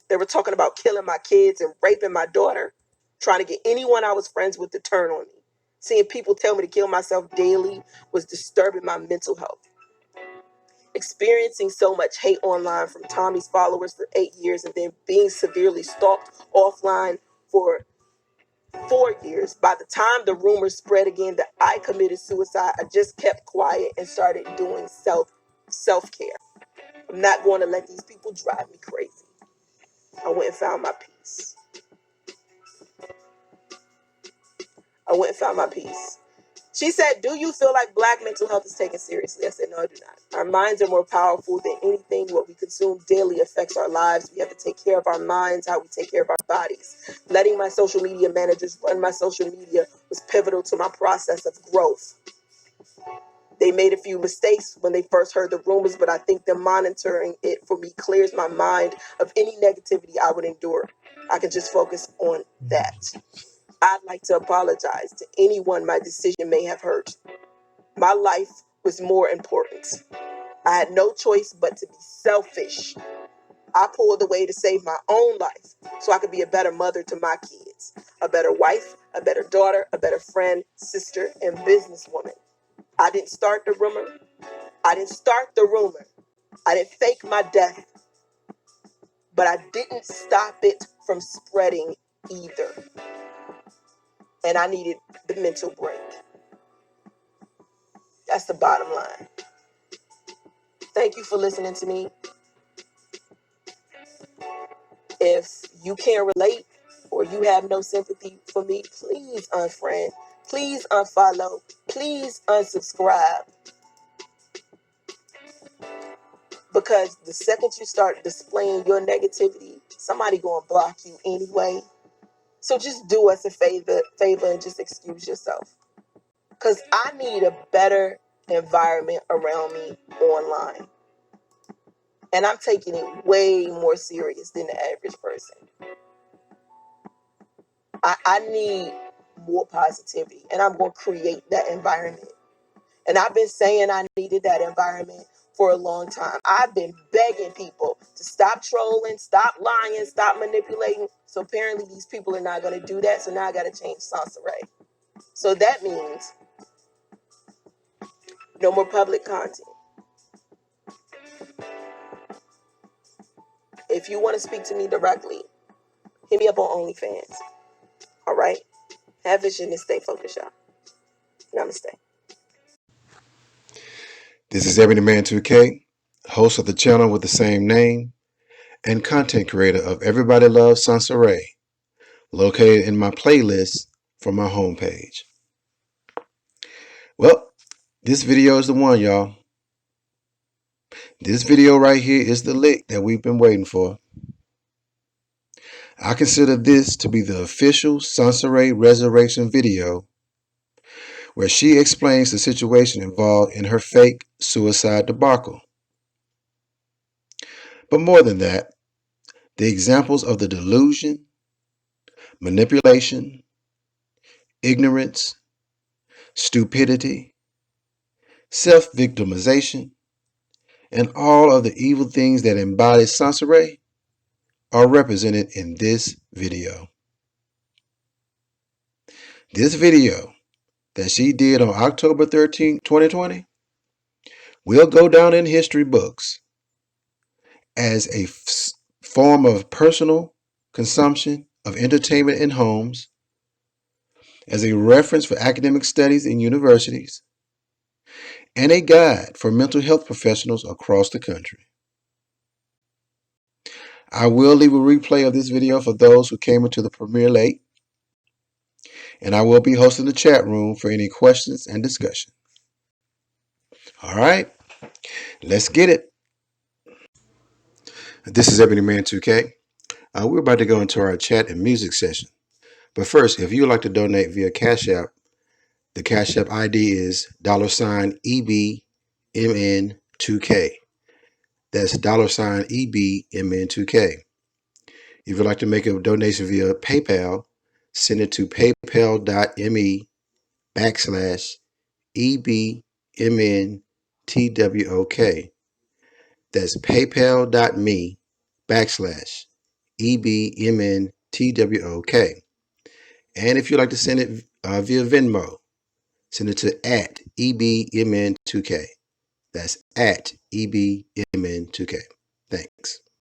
They were talking about killing my kids and raping my daughter, trying to get anyone I was friends with to turn on me. Seeing people tell me to kill myself daily was disturbing my mental health. Experiencing so much hate online from Tommy's followers for 8 years and then being severely stalked offline for 4 years. By the time the rumors spread again that I committed suicide, I just kept quiet and started doing self-care. I'm not going to let these people drive me crazy. I went and found my peace. She said, do you feel like Black mental health is taken seriously? I said, no, I do not. Our minds are more powerful than anything. What we consume daily affects our lives. We have to take care of our minds, how we take care of our bodies. Letting my social media managers run my social media was pivotal to my process of growth. They made a few mistakes when they first heard the rumors, but I think them monitoring it for me clears my mind of any negativity I would endure. I can just focus on that. I'd like to apologize to anyone my decision may have hurt. My life was more important. I had no choice but to be selfish. I pulled away to save my own life so I could be a better mother to my kids, a better wife, a better daughter, a better friend, sister, and businesswoman. I didn't start the rumor. I didn't fake my death, but I didn't stop it from spreading either. And I needed the mental break. That's the bottom line. Thank you for listening to me. If you can't relate or you have no sympathy for me, please unfriend, please unfollow, please unsubscribe. Because the second you start displaying your negativity, somebody gonna block you anyway. So just do us a favor and just excuse yourself. Because I need a better environment around me online. And I'm taking it way more serious than the average person. I need more positivity, and I'm going to create that environment. And I've been saying I needed that environment for a long time. I've been begging people to stop trolling, stop lying, stop manipulating. So apparently these people are not going to do that. So now I got to change SONCERAE. So that means no more public content. If you want to speak to me directly, hit me up on OnlyFans. All right? Have vision and stay focused, y'all. Namaste. This is Everyday Man 2K, host of the channel with the same name, and content creator of Everybody Loves SONCERAE, located in my playlist from my homepage. Well, this video is the one, y'all. This video right here is the lick that we've been waiting for. I consider this to be the official SONCERAE resurrection video where she explains the situation involved in her fake suicide debacle. But more than that, the examples of the delusion, manipulation, ignorance, stupidity, self-victimization, and all of the evil things that embody SONCERAE are represented in this video. This video that she did on October 13, 2020 will go down in history books as a form of personal consumption of entertainment in homes, as a reference for academic studies in universities, and a guide for mental health professionals across the country. I will leave a replay of this video for those who came into the premiere late, and I will be hosting the chat room for any questions and discussion. All right, let's get it. This is Ebony Man 2K. We're about to go into our chat and music session. But first, if you would like to donate via Cash App, the Cash App ID is $EBMN2K. That's $EBMN2K. If you'd like to make a donation via PayPal, send it to paypal.me/EBMNTWOK. That's paypal.me/EBMNTWOK. And if you'd like to send it via Venmo, send it to @EBMN2K. That's @EBMN2K. Thanks.